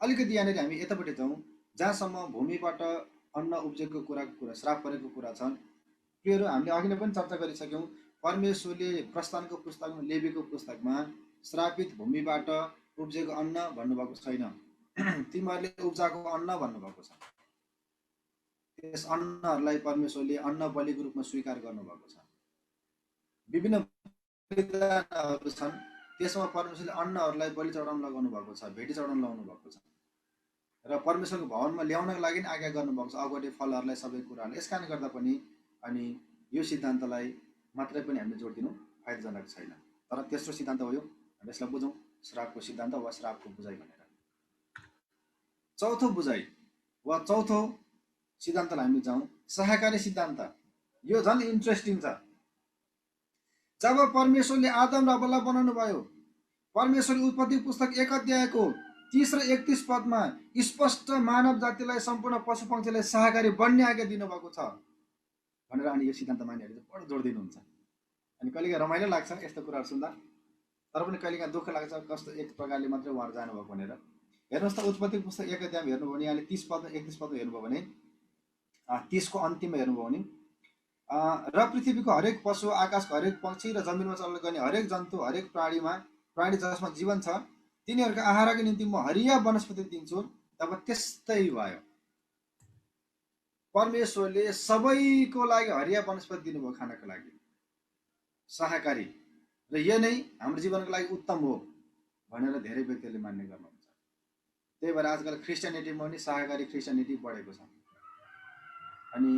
अलिकति यहाँनिर हामी यतापट्टि जाउँ, जहाँसम्म भूमिबाट अन्न उब्जेको कुरा श्राप परेको कुरा छन्। प्रियहरू, हामीले अघि नै पनि चर्चा गरिसक्यौँ, परमेश्वरले प्रस्थानको पुस्तकमा, लेवीको पुस्तकमा श्रापित भूमिबाट उब्जेको अन्न भन्नुभएको छैन, तिमीहरूले उब्जाएको अन्न भन्नुभएको छ। त्यस अन्नहरूलाई परमेश्वरले अन्न बलिको रूपमा स्वीकार गर्नुभएको छ। विभिन्न बलिदानहरू छन्, त्यसमा परमेश्वरले अन्नहरूलाई बलि चढाउन लगाउनु भएको छ, भेटी चढाउन लगाउनु भएको छ, र परमेश्वरको भवनमा ल्याउनको लागि नि आज्ञा गर्नुभएको छ, अगाडि फलहरूलाई, सबै कुराहरूलाई। यस कारण गर्दा पनि अनि यो सिद्धान्तलाई मात्रै पनि हामीले जोड दिनु फाइदाजनक छैन। तर तेस्रो सिद्धान्त हो यो, हामी यसलाई बुझौँ, श्रापको सिद्धान्त वा श्रापको बुझाइ भनेर। चौथो बुझाइ वा चौथो सिद्धान्तलाई हामी जाउँ, सहकारी सिद्धान्त। यो झन् इन्ट्रेस्टिङ छ। जब परमेश्वरले आदम र हव्वालाई बनाउनु भयो, परमेश्वरले उत्पत्ति पुस्तक 1 अध्यायको 30 र 31 पदमा स्पष्ट मानव जातिलाई, सम्पूर्ण पशु पक्षीलाई सहकारी बन्ने आज्ञा दिनुभएको छ भनेर अनि यो सिद्धान्त मानिहरूले बडो जोड दिनुहुन्छ। अनि कहिलेकाहीँ रमाइलो लाग्छ यस्तो कुराहरू सुन्दा, तर पनि कहिलेकाहीँ दुःख लाग्छ, कस्तो एक प्रकारले मात्रै उहाँहरू जानुभएको भनेर। हेर्नुहोस् त, उत्पत्ति पुस्तक 1 अध्यायमा हेर्नुभयो भने यहाँले 30 पद 31 पदमा हेर्नुभयो भने 30 को अन्तिममा हेर्नुभयो भने, र पृथ्वीको हरेक पशु, आकाशको हरेक पक्षी र जमिनमा चल्न गर्ने हरेक जन्तु, हरेक प्राणी जसमा जीवन छ, तिनीहरूको आहारको निम्ति म हरिया वनस्पति दिन्छु। तब त्यस्तै भयो, परमेश्वरले सबैको लागि हरिया वनस्पति दिनुभयो खानको लागि, सहकारी, र यो नै हाम्रो जीवनको लागि उत्तम हो भनेर धेरै व्यक्तिहरूले मान्ने गर्नुहुन्छ। त्यही भएर आजकल क्रिस्चियनिटीमा पनि सहकारी क्रिस्चियनिटी बढेको छ। अनि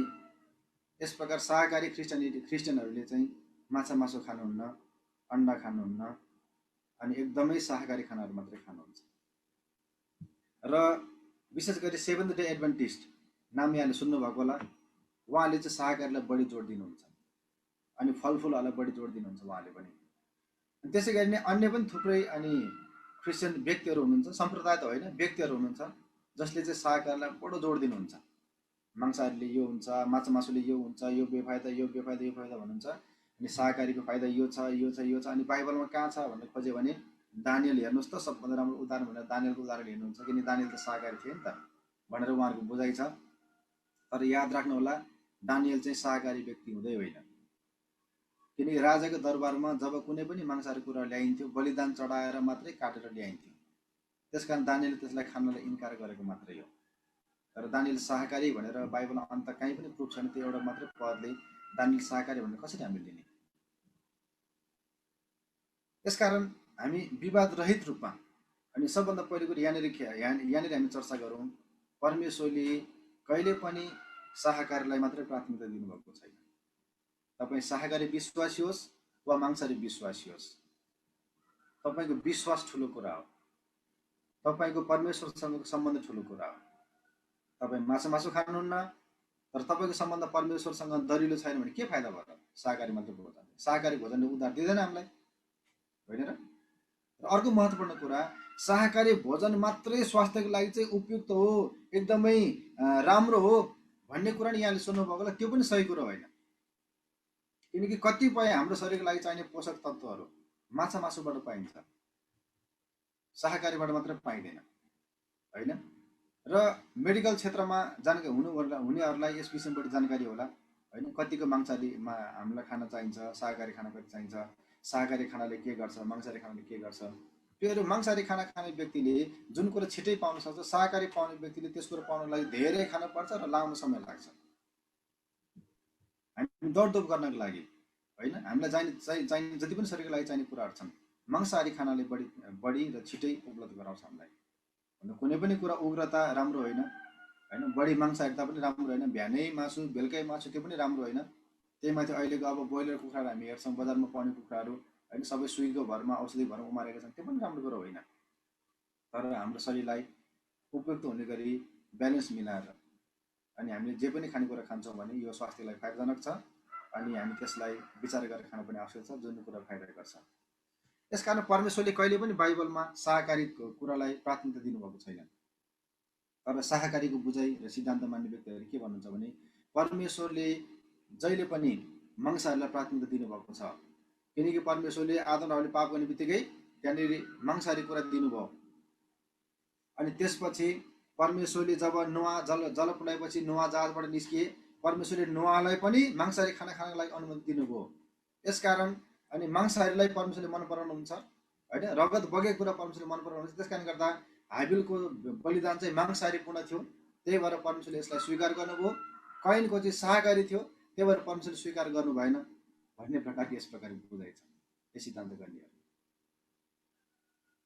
यस प्रकार सहकारी क्रिस्चियनहरूले चाहिँ माछा मासु खानुहुन्न, अन्डा खानुहुन्न, अनि एकदमै सहकारी खानाहरू मात्रै खानुहुन्छ। र विशेष गरी सेभेन्थ डे एडभेन्टिस्ट नाम यहाँले सुन्नुभएको होला, उहाँले चाहिँ सहकारीलाई बढी जोड दिनुहुन्छ, अनि फलफुलहरूलाई बढी जोड दिनुहुन्छ उहाँले पनि। त्यसै गरी नै अन्य पनि थुप्रै अनि क्रिस्चियन व्यक्तिहरू हुनुहुन्छ, सम्प्रदाय त होइन, व्यक्तिहरू हुनुहुन्छ जसले चाहिँ सहकारीलाई बडो जोड दिनुहुन्छ। मांसाहारीले यो हुन्छ, माछा मासुले यो हुन्छ, यो बेफाइदा यो बेफाइदा यो फाइदा भन्नुहुन्छ, अनि सहकारीको फाइदा यो छ यो छ यो छ। अनि बाइबलमा कहाँ छ भनेर खोज्यो भने दानियल हेर्नुहोस् त, सबभन्दा राम्रो उदाहरण भनेर दानियलको उदाहरण हेर्नुहुन्छ, किन दानियल त सहकारी थिए नि त भनेर उहाँहरूको बुझाइ छ। तर याद राख्नु होला, दानियल चाहिँ सहकारी व्यक्ति हुँदै होइन, किनकि राजाको दरबारमा जब कुनै पनि मांसाहारी कुरा ल्याइन्थ्यो, बलिदान चढाएर मात्रै काटेर ल्याइन्थ्यो, त्यसकारण दानियलले त्यसलाई खानलाई इन्कार गरेको मात्रै हो। तर दानियल सहकारी भनेर बाइबलमा अन्त कहीँ पनि प्रुफ छैन, त्यो एउटा मात्रै पदले दानियल सहकारी भनेर कसरी हामीले लिने? यसकारण हामी विवाद रहित रूपमा, अनि सबभन्दा पहिलो कुरो यहाँनिर हामी चर्चा गरौँ, परमेश्वरले कहिले पनि सहकारीलाई मात्रै प्राथमिकता दिनुभएको छैन। तपाईँ सहकारी विश्वासी होस् वा मांसाहारी विश्वासी होस्, तपाईँको विश्वास ठुलो कुरा हो, तपाईँको परमेश्वरसँगको सम्बन्ध ठुलो कुरा हो। तपाईँ माछा मासु खानुहुन्न, तर तपाईँको सम्बन्ध परमेश्वरसँग दरिलो छैन भने के फाइदा भयो? सहकारी मात्रै भोजन, सहकारी भोजनले उद्धार दिँदैन हामीलाई, होइन र? अर्को महत्त्वपूर्ण कुरा, सहकारी भोजन मात्रै स्वास्थ्यको लागि चाहिँ उपयुक्त हो, एकदमै राम्रो हो भन्ने कुरा नि यहाँले सुन्नुभएको होला, त्यो पनि सही कुरो होइन। किनकि कतिपय हाम्रो शरीरको लागि चाहिने पोषक तत्त्वहरू माछा मासुबाट पाइन्छ, सहकारीबाट मात्रै पाइँदैन, होइन? र मेडिकल क्षेत्रमा हुनेहरूलाई यस विषयबाट जानकारी होला, होइन? कतिको मांसाहारीमा हामीलाई खाना चाहिन्छ, सहकारी खाना कति चाहिन्छ, सहकारी खानाले के गर्छ, मांसाहारी खानाले के गर्छ। त्यो मांसाहारी खाना खाने व्यक्तिले जुन कुरा छिटै पाउन सक्छ, सहकारी पाउने व्यक्तिले त्यस कुरा पाउनको लागि धेरै खान पर्छ र लामो समय लाग्छ। हामी दौडधुप गर्नको लागि, होइन? हामीलाई चाहिने जति पनि शरीरको लागि चाहिने कुराहरू छन्, मांसाहारी खानाले बढी र छिटै उपलब्ध गराउँछ हामीलाई। कुनै पनि कुरा उग्रता राम्रो होइन होइन, बढी मांसाहारिता पनि राम्रो होइन, बिहानै मासु बेलुकै मासु त्यो पनि राम्रो होइन। त्यही माथि अहिलेको अब ब्रोइलर कुखुराहरू हामी हेर्छौँ, बजारमा पाउने कुखुराहरू होइन, सबै सुईको भरमा औषधि भरमा उमारेका छन्, त्यो पनि राम्रो कुरो होइन। तर हाम्रो शरीरलाई उपयुक्त हुने गरी ब्यालेन्स मिलाएर अनि हामीले जे पनि खानेकुरा खान्छौँ भने यो स्वास्थ्यलाई फाइदाजनक छ अनि हामी त्यसलाई विचार गरेर खान पनि आवश्यक छ, जुन कुरा फाइदा गर्छ। यसकारण परमेश्वरले कहिले पनि बाइबलमा शाकाहारीको कुरालाई प्राथमिकता दिनुभएको छैन। तर शाकाहारीको बुझाइ र सिद्धान्त मान्ने व्यक्तिहरूले के भन्नुहुन्छ भने परमेश्वरले जहिले पनि मांसाहारीलाई प्राथमिकता दिनुभएको छ, किनकि परमेश्वरले आदम र हव्वाले पाप गर्ने बित्तिकै त्यहाँनिर मांसाहारी कुरा दिनुभयो। अनि त्यसपछि परमेश्वरले जब नोआ जल पुऱ्याएपछि नोआ जहाजबाट निस्किए, परमेश्वरले नोआलाई पनि मांसाहारी खाना खानको लागि अनुमति दिनुभयो। यसकारण अनि मांसाहारीलाई परमेश्वरले मन पराउनुहुन्छ होइन, रगत बगेको कुरा परमेश्वरले मन पराउनुहुन्छ। त्यस कारणले गर्दा हाबिलको बलिदान चाहिँ मांसाहारीपूर्ण थियो, त्यही भएर परमेश्वरले यसलाई स्वीकार गर्नुभयो। कैनको चाहिँ शाकाहारी थियो, त्यही भएर परमेश्वरले स्वीकार गर्नु भएन भन्ने प्रकारको यस प्रकारको बुझाइ छ यस सिद्धान्त गर्नेहरू।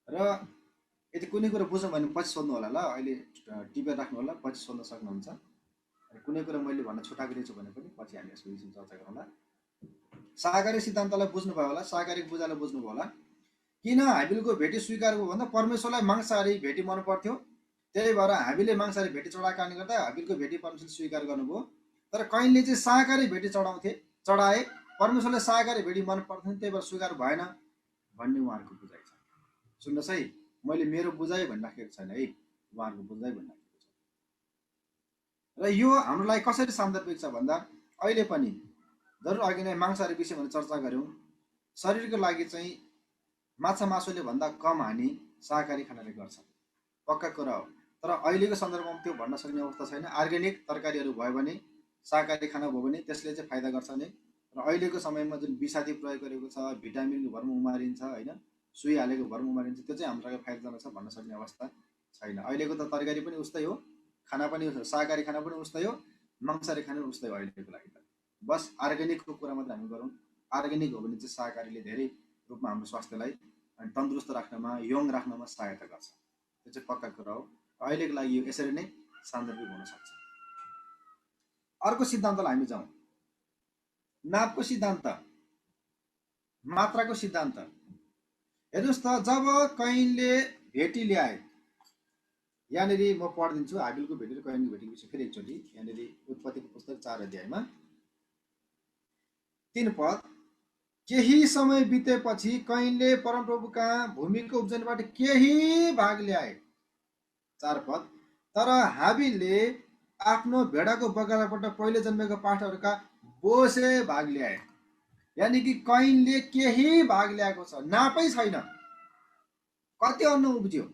र यदि कुनै कुरा बुझौँ भने पछि सोध्नु होला ल, अहिले टिपेर राख्नु होला, पछि सोध्न सक्नुहुन्छ। कुनै कुरा मैले भन्न छुटाएको रहेछु भने पनि पछि हामी यसको विषयमा चर्चा गरौँला। शाकाहारी सिद्धान्तलाई बुझ्नुभयो होला, शाकाहारी बुझाइलाई बुझ्नुभयो होला। किन हाबिलको भेटी स्वीकार भयो भन्दा परमेश्वरलाई मांसाहारी भेटी मन पर्थ्यो, त्यही भएर हाबिलले मांसाहारी भेटी चढाएको कारणले गर्दा हाबिलको भेटी परमेश्वरले स्वीकार गर्नुभयो। तर कैनले चाहिँ शाकाहारी भेटी चढाए, परमेश्वरले शाकाहारी भेटी मन पर्थ्यो, त्यही भएर स्वीकार भएन भन्ने उहाँहरूको बुझाइ छ। सुन्नुहोस् है, मैले मेरो बुझाइ भनिराखेको छैन है, उहाँहरूको बुझाइ भनिराखेको छ। र यो हाम्रो लागि कसरी सान्दर्भिक छ भन्दा अहिले पनि जरुर अघि नै मांसाहारी विषय भनेर चर्चा गऱ्यौँ, शरीरको लागि चाहिँ माछा मासुले भन्दा कम हानि शाकाहारी खानाले गर्छ, पक्का कुरा हो। तर अहिलेको सन्दर्भमा त्यो भन्न सक्ने अवस्था छैन। अर्ग्यानिक तरकारीहरू भयो भने, शाकाहारी खाना भयो भने त्यसले चाहिँ फाइदा गर्छ नै। र अहिलेको समयमा जुन विषादी प्रयोग गरेको छ, भिटामिनको भरमा उमारिन्छ होइन, सुई हालेको भरमा उमारिन्छ, त्यो चाहिँ हाम्रो लागि फाइदाजनक छ भन्न सक्ने अवस्था छैन। अहिलेको त तरकारी पनि उस्तै हो, खाना पनि शाकाहारी खाना पनि उस्तै हो, मांसाहारी खाना पनि उस्तै हो अहिलेको लागि त। बस अर्ग्यानिकको कुरा मात्र हामी गरौँ। अर्ग्यानिक हो भने चाहिँ शाकाहारीले धेरै रूपमा हाम्रो स्वास्थ्यलाई अनि तन्दुरुस्त राख्नमा, यङ राख्नमा सहायता गर्छ, त्यो चाहिँ पक्का कुरा हो। अहिलेको लागि यो यसरी नै सान्दर्भिक हुन सक्छ। अर्को सिद्धान्तलाई हामी जाउँ, नापको सिद्धान्त, मात्राको सिद्धान्त। हेर्नुहोस् त, जब कैनले भेटी ल्याए, यहाँनिर म पढिदिन्छु हाबिलको भेटी र कैनको भेटीको विषय फेरि एकचोटि। यहाँनिर उत्पत्तिको पुस्तक 4 अध्यायमा 3 पद, केही समय बितेपछि कैनले परमप्रभु कहाँ भूमिको उब्जनीबाट केही भाग ल्याए। 4 पद, तर हाबिलले आफ्नो भेडाको बगलाबाट पहिले जन्मेको पाठाहरूका बोसे भाग ल्याए। यानि कि कैनले केही भाग ल्याएको छ, नापै छैन, कति अन्न उब्जियो।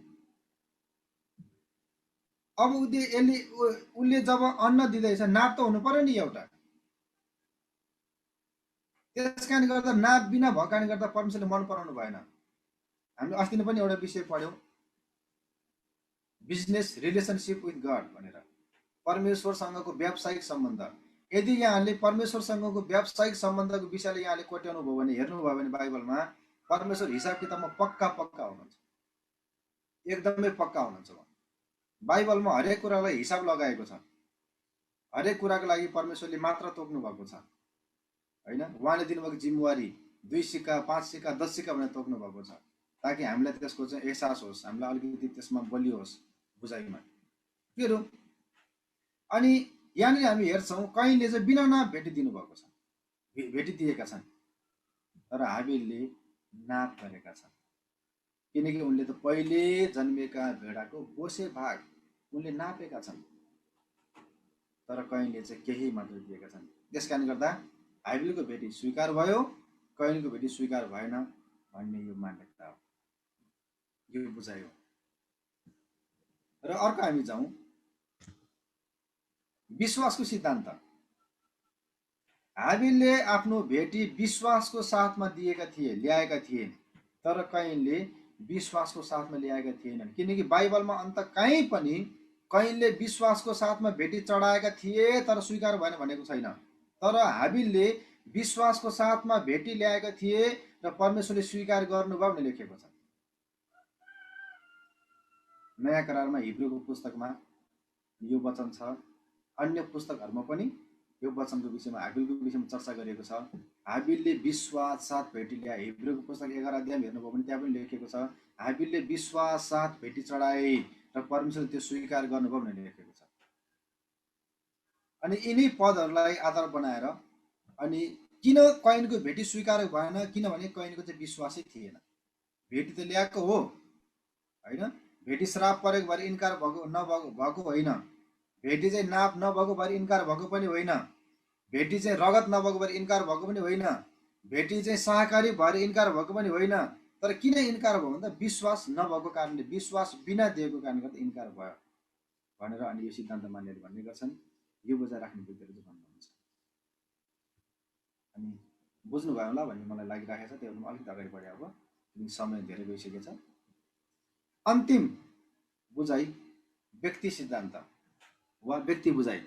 अब उसले जब अन्न दिँदैछ नाप त हुनु पर्यो नि एउटा। त्यस कारणले गर्दा नाप बिना भएको कारणले गर्दा परमेश्वरले मन पराउनु भएन। हामीले अस्ति नै पनि एउटा विषय पढ्यौँ, बिजनेस रिलेसनसिप विथ गड भनेर, परमेश्वरसँगको व्यावसायिक सम्बन्ध। यदि यहाँले परमेश्वरसँगको व्यावसायिक सम्बन्धको विषयले यहाँले कोट्याउनु भयो भने, हेर्नुभयो भने बाइबलमा परमेश्वर हिसाब किताबमा पक्का हुनुहुन्छ, एकदमै पक्का हुनुहुन्छ। बाइबलमा हरेक कुरालाई हिसाब लगाएको छ, हरेक कुराको लागि परमेश्वरले मात्र तोक्नु भएको छ होइन। उहाँले दिनुभएको जिम्मेवारी 2 सिक्का 5 सिक्का 10 सिक्का भनेर तोक्नु भएको छ, ताकि हामीलाई त्यसको चाहिँ एहसास होस्, हामीलाई अलिकति त्यसमा बलियो होस् बुझाइमा। अनि यहाँनिर हामी हेर्छौँ कैनले चाहिँ बिना नाप भेटी दिनुभएको छ, भेटी दिएका छन्, तर हाबिलले नाप गरेका छन्, किनकि उनले त पहिले जन्मेका भेडाको बोसे भाग उनले नापेका छन्, तर कैनले चाहिँ केही मात्र दिएका छन्। त्यस कारणले गर्दा हाबिलको भेटी स्वीकार भयो, कैनको भेटी स्वीकार भएन भन्ने यो मान्यता हो, यो बुझाइ हो। र अर्को हामी जाउँ, विश्वासको सिद्धान्त। हाबिलले आफ्नो भेटी विश्वासको साथमा ल्याएका थिए, तर कैनले विश्वासको साथमा ल्याएका थिएनन्, किनकि बाइबलमा अन्त कहीँ पनि कैनले विश्वासको साथमा भेटी चढाएका थिए तर स्वीकार भएन भनेको छैन। तर हाबिलले विश्वासको साथमा भेटी ल्याएका थिए र परमेश्वरले स्वीकार गर्नुभयो भनेर लेखेको छ। नयाँ करारमा हिब्रूको पुस्तकमा यो वचन छ। अन्य पुस्तकहरूमा पनि यो वचनको विषयमा हाबिलको विषयमा चर्चा गरिएको छ। हाबिलले विश्वास साथ भेटी ल्याए। हिब्रूको पुस्तक 11 अध्यायमा हेर्नुभयो भने त्यहाँ पनि लेखिएको छ हाबिलले विश्वास साथ भेटी चढाए र परमेश्वरले त्यो स्वीकार गर्नुभयो भनेर लेखेको छ। अनि यिनी पदहरूलाई आधार बनाएर अनि किन कैनको भेटी स्वीकार भएन, किनभने कैनको चाहिँ विश्वासै थिएन। भेटी त ल्याएको हो होइन, भेटी श्राप परेको भएर इन्कार भएको होइन, भेटी चाहिँ नाप नभएको भएर इन्कार भएको पनि होइन, भेटी चाहिँ रगत नभएको भएर इन्कार भएको पनि होइन, भेटी चाहिँ शाकाहारी भएर इन्कार भएको पनि होइन। तर किन इन्कार भयो भन्दा विश्वास नभएको कारणले, विश्वास बिना दिएको कारणले गर्दा इन्कार भयो भनेर अनि यो सिद्धान्त मान्नेले भन्ने गर्छन्। यो बुझाइ राख्ने व्यक्तिहरू चाहिँ भन्नुहुन्छ। अनि बुझ्नुभयो होला भन्ने मलाई लागिरहेको छ। त्यो अलिकति अगाडि बढे अब, किनकि समय धेरै गइसकेको छ। अन्तिम बुझाइ व्यक्ति सिद्धान्त वा व्यक्ति बुझाइ।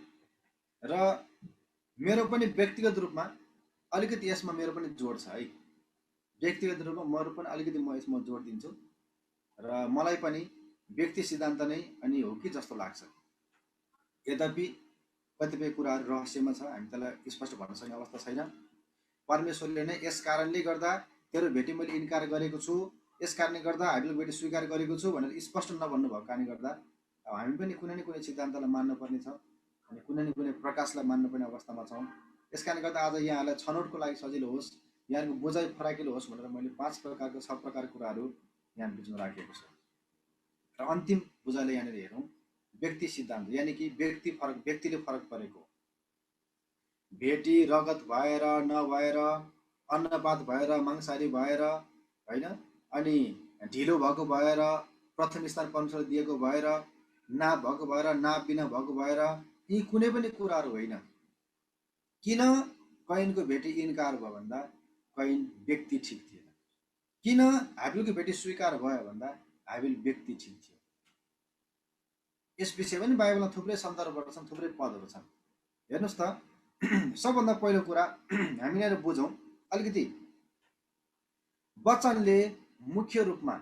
र मेरो पनि व्यक्तिगत रूपमा अलिकति यसमा मेरो पनि जोड छ है। व्यक्तिगत रूपमा मेरो पनि अलिकति म यसमा जोड दिन्छु र मलाई पनि व्यक्ति सिद्धान्त नै अनि हो कि जस्तो लाग्छ। यद्यपि कतिपय कुराहरू रहस्यमा छ, हामी त्यसलाई स्पष्ट भन्न सक्ने अवस्था छैन। परमेश्वरले नै यस कारणले गर्दा तेरो भेटी मैले इन्कार गरेको छु, यस कारणले गर्दा हाबिलको भेटी स्वीकार गरेको छु भनेर स्पष्ट नभन्नु भएको कारणले गर्दा हामी पनि कुनै न कुनै सिद्धान्तलाई मान्नुपर्ने छ अनि कुनै न कुनै प्रकाशलाई मान्नुपर्ने अवस्थामा छौँ। यस कारणले गर्दा आज यहाँहरूलाई छनौटको लागि सजिलो होस्, यहाँको बुझाइ फराकिलो होस् भनेर मैले 5 प्रकारको 6 प्रकारको कुराहरू यहाँ बिचमा राखेको छु। र अन्तिम बुझाइलाई यहाँनिर हेरौँ। व्यक्ति सिद्धान्त यानि कि व्यक्तिले फरक परेको, भेटी रगत भएर नभएर, अन्नपात भएर मांसाहारी भएर होइन, अनि ढिलो भएको भएर, प्रथम स्थान परमेश्वरले दिएको भएर, नाप भएको भएर, नाप बिना भएको भएर, यी कुनै पनि कुराहरू होइन। किन कैनको भेटी इन्कार भयो भन्दा कैन व्यक्ति ठिक थिएन। किन हाबिलको भेटी स्वीकार भयो भन्दा हाबिल व्यक्ति ठिक थियो। यस विषयमा पनि बाइबलमा थुप्रै सन्दर्भहरू छन्, थुप्रै पदहरू छन्। हेर्नुहोस् त, सबभन्दा पहिलो कुरा हामी यहाँनिर बुझौँ। अलिकति वचनले मुख्य रूपमा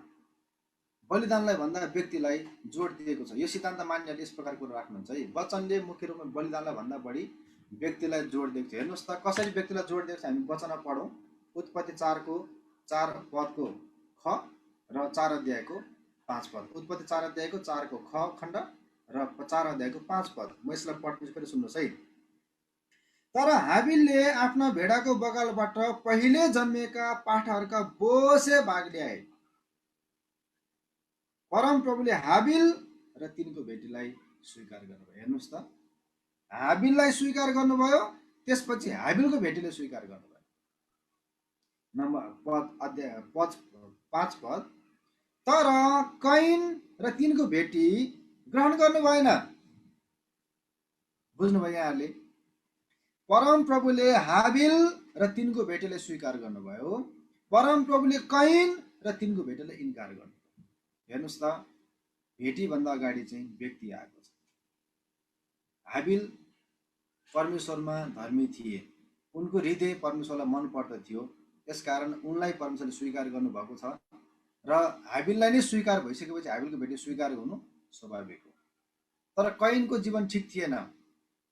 बलिदानलाई भन्दा व्यक्तिलाई जोड दिएको छ। यो सिद्धान्त मान्नेहरूले यस प्रकारको कुरा राख्नुहुन्छ है। वचनले मुख्य रूपमा बलिदानलाई भन्दा बढी व्यक्तिलाई जोड दिएको छ। हेर्नुहोस् त कसरी व्यक्तिलाई जोड दिएको छ, हामी वचनमा पढौँ। उत्पत्ति 4 पदको ख र 4 अध्यायको 5 पद। उत्पत्ति 4 अध्यायको 4 को ख खण्ड र 4 अध्यायको 5 पद। म यसलाई पढ्छु, फेरि सुन्नुहोस् है। तर हाबिलले आफ्ना भेडाको बगालबाट पहिले जन्मेका पाठाहरूका बोसे भाग ल्याए। परमप्रभुले हाबिल र तिनको भेटीलाई स्वीकार गर्नुभयो। हेर्नुहोस् त, हाबिललाई स्वीकार गर्नुभयो, त्यसपछि हाबिलको भेटीले स्वीकार गर्नुभयो। नम्बर 5 पद। तर कैन र तिनको भेटी ग्रहण गर्नु भएन। बुझ्नुभयो यहाँहरूले? परमप्रभुले हाबिल र तिनको भेटीलाई स्वीकार गर्नुभयो, परमप्रभुले कैन र तिनको भेटीलाई इन्कार गर्नुभयो। हेर्नुहोस् त, भेटी भन्दा अगाडि चाहिँ व्यक्ति आएको छ। हाबिल परमेश्वरमा धर्मी थिए, उनको हृदय परमेश्वरलाई मन पर्दथ्यो, यसकारण उनलाई परमेश्वरले स्वीकार गर्नुभएको छ र हाबिललाई नै स्वीकार भइसकेपछि हाबिलको भेटी स्वीकार हुनु स्वाभाविक हो। तर कैनको जीवन ठिक थिएन,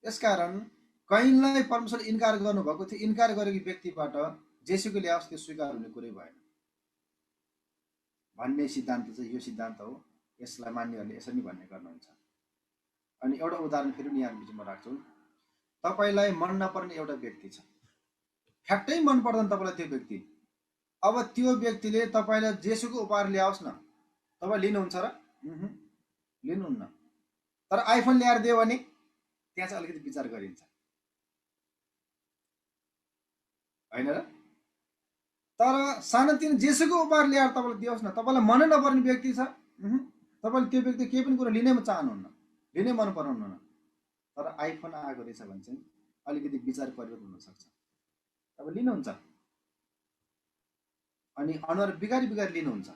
यसकारण कैनलाई परमेश्वरले इन्कार गर्नुभएको थियो। इन्कार गरेको व्यक्तिबाट जेसुकै ल्याओस् त्यो स्वीकार हुने कुरै भएन भन्ने सिद्धान्त चाहिँ यो सिद्धान्त हो। यसलाई मान्नेहरूले यसरी भन्ने गर्नुहुन्छ। अनि एउटा उदाहरण फेरि नि यहाँ बिचमा राख्छु। तपाईलाई मन नपर्ने एउटा व्यक्ति छ, ठ्याक्कै मन पर्दैन तपाईलाई त्यो व्यक्ति। अब त्यो व्यक्तिले तपाईलाई जेसुकै उपहार ल्याओस् न, तपाईँ लिनुहुन्छ र? लिनुहुन्न। तर आइफोन ल्याएर दियो भने त्यहाँ चाहिँ अलिकति विचार गरिन्छ, होइन र? तर सानोतिनो जेसुकै उपहार ल्याएर तपाईँलाई दियोस् न, तपाईँलाई मनै नपर्ने व्यक्ति छ, तपाईँले त्यो व्यक्ति केही पनि कुरा लिनै चाहनुहुन्न, लिनै मन पराउनुहुन्न। तर आइफोन आएको रहेछ भने चाहिँ अलिकति विचार परिवर्तन हुनसक्छ। अब लिनुहुन्छ अनि अनुहार बिगारी लिनुहुन्छ,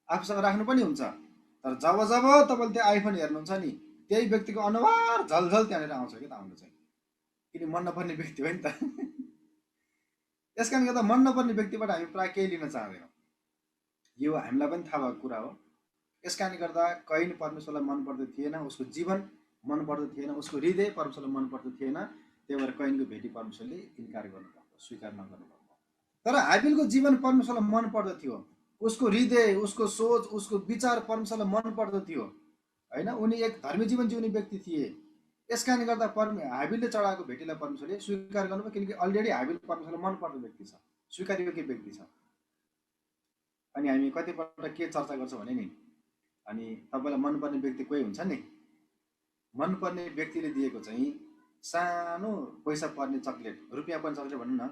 आफूसँग राख्नु पनि हुन्छ। तर जब तपाईँले त्यो आइफोन हेर्नुहुन्छ नि, त्यही व्यक्तिको अनुहार झलझल त्यहाँनिर आउँछ कि त आउनु चाहिँ, किन मन नपर्ने व्यक्ति हो नि त। यस कारणले गर्दा मन नपर्ने व्यक्तिबाट हामी प्रायः केही लिन चाहँदैनौँ। यो हामीलाई पनि थाहा भएको कुरा हो। यस कारणले गर्दा कैन परमेश्वरलाई मन पर्दो थिएन, उसको जीवन मन पर्दो थिएन, उसको हृदय परमेश्वरलाई मन पर्दो थिएन। त्यही भएर कैनको भेटी परमेश्वरले इन्कार गर्नुभयो, स्वीकार नगर्नुभयो। तर हाबिलको जीवन परमेश्वरलाई मन पर्दो थियो, उसको हृदय, उसको सोच, उसको विचार परमेश्वरलाई मन पर्दो थियो होइन। उनी एक धर्मी जीवन जिउने व्यक्ति थिए। यस कारणले गर्दा हाबिलले चढाएको भेटीलाई परमेश्वरले स्वीकार गर्नुभयो, किनकि अलरेडी हाबिल परमेश्वरलाई मन पर्दो व्यक्ति छ, स्वीकार्योग्य व्यक्ति छ। अनि हामी कतिपल्ट के चर्चा गर्छौँ भने नि, अनि तपाईँलाई मनपर्ने व्यक्ति कोही हुन्छ नि, मनपर्ने व्यक्तिले दिएको चाहिँ सानो पैसा पर्ने चक्लेट, रुपियाँ पर्ने चक्लेट भनौँ न,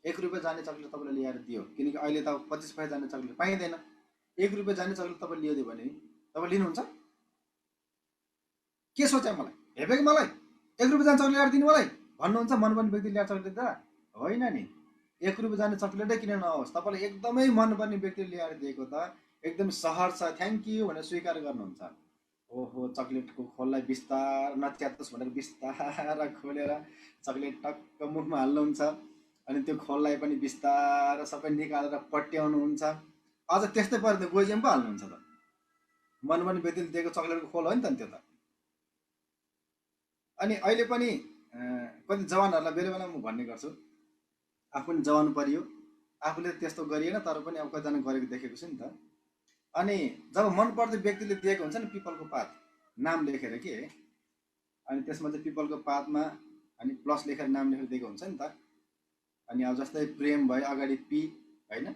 1 रुपियाँ जाने चक्लेट तपाईँलाई ल्याएर दियो, किनकि अहिले त 25 पैसा जाने चक्लेट पाइँदैन। 1 रुपियाँ जाने चक्लेट तपाईँ ल्याइदियो भने तपाईँ लिनुहुन्छ? के सोचे मलाई हेपेको, मलाई 1 रुपियाँ जाने चक्लेट ल्याएर दिनु मलाई भन्नुहुन्छ मनपर्ने व्यक्ति ल्याएर चक्लेट दिँदा? होइन नि, 1 रुपियाँ जाने चक्लेटै किन नहोस्, तपाईँलाई एकदमै मनपर्ने व्यक्तिले ल्याएर दिएको त एकदम सहर छ, थ्याङ्क यू भनेर स्वीकार गर्नुहुन्छ। ओहो, चक्लेटको खोललाई बिस्तार नच्यात्तोस् भनेर बिस्तार खोलेर चक्लेट टक्क मुखमा हाल्नुहुन्छ, अनि त्यो खोललाई पनि बिस्तार सबै निकालेर पट्याउनुहुन्छ। अझ त्यस्तै पऱ्यो त गोजिम पो हाल्नुहुन्छ त। मनपर्ने व्यक्तिले दिएको चक्लेटको खोल हो नि त त्यो त। अनि अहिले पनि कति जवानहरूलाई बेला बेला म भन्ने गर्छु, आफू पनि जवान परियो, आफूले त्यस्तो गरिएन तर पनि अब कतिजना गरेको देखेको छु नि त। अनि जब मन पर्दो व्यक्तिले दिएको हुन्छ नि पिपलको पात, नाम लेखेर के, अनि त्यसमा चाहिँ पिपलको पातमा अनि प्लस लेखेर नाम लेखेर दिएको हुन्छ नि त। अनि अब जस्तै प्रेम भयो अगाडि पी होइन,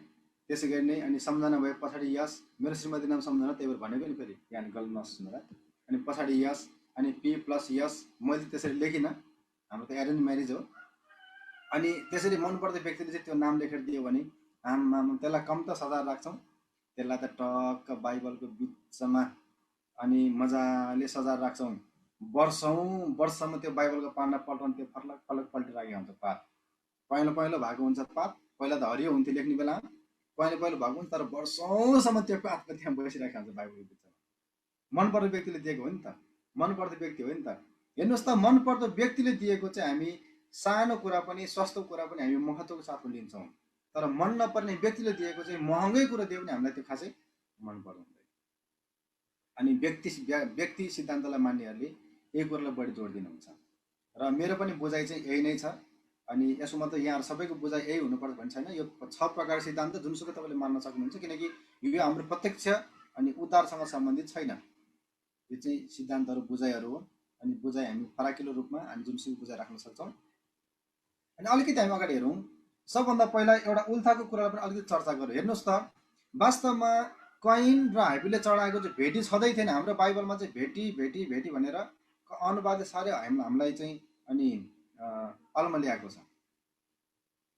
त्यसै गरी नै अनि सम्झना भयो पछाडि यस, मेरो श्रीमती नाम सम्झना, त्यही भएर भनेको नि फेरि यहाँ गल्ती नसुन्नुला। अनि पछाडि यस अनि पी प्लस यस, मैले त्यसरी लेखिनँ, हाम्रो त एरेन्ज म्यारिज हो। अनि त्यसरी मनपर्दो व्यक्तिले चाहिँ त्यो नाम लेखेर दियो भने आमा त्यसलाई कम त सजाएर राख्छौँ, त्यसलाई त टक्क बाइबलको बिचमा अनि मजाले सजाएर राख्छौँ। वर्षसम्म त्यो बाइबलको पाना पल्टाउनु, त्यो फर्लक फर्लक पल्टिराखेको हुन्छ पात, पहेँलो पहेँलो भएको हुन्छ पात। पहिला त हरियो हुन्थ्यो लेख्ने बेला, पहेँलो पहेँलो भएको हुन्छ, तर वर्षौँसम्म त्यो पातको त्यहाँ बसिरहेको हुन्छ बाइबलको बिचमा। मनपर्दो व्यक्तिले दिएको हो नि त, मनपर्दो व्यक्ति हो नि त। हेर्नुहोस् त, मनपर्दो व्यक्तिले दिएको चाहिँ हामी सानो कुरा पनि सस्तो कुरा पनि हामी महत्त्वको साथमा लिन्छौँ, तर मन नपर्ने व्यक्तिले दिएको चाहिँ महँगै कुरा दियो भने हामीलाई त्यो खासै मन पर्दैन। अनि व्यक्ति सिद्धान्तलाई मान्नेहरूले यही कुरालाई बढी जोड दिनुहुन्छ, र मेरो पनि बुझाइ चाहिँ यही नै छ। अनि यसो मात्रै यहाँ सबैको बुझाइ यही हुनुपर्छ भन्ने छैन। यो 6 प्रकार सिद्धान्त जुनसुकै तपाईँले मान्न सक्नुहुन्छ, किनकि यो हाम्रो प्रत्यक्ष अनि उद्धारसँग सम्बन्धित छैन। यो चाहिँ सिद्धान्तहरू, बुझाइहरू हो। अनि बुझाइ हामी फराकिलो रूपमा हामी जुनसुकै बुझाइ राख्न सक्छौँ। अनि अलिकति हामी अगाडि हेरौँ। सबभन्दा पहिला एउटा उल्थाको कुरालाई पनि अलिकति चर्चा गरौँ। हेर्नुहोस् त, वास्तवमा कैन र हाबिलले चढाएको चाहिँ भेटी छँदै थिएन। हाम्रो बाइबलमा चाहिँ भेटी भेटी भेटी भनेर अनुवादले साह्रै हामीलाई चाहिँ अनि अलमा ल्याएको छ।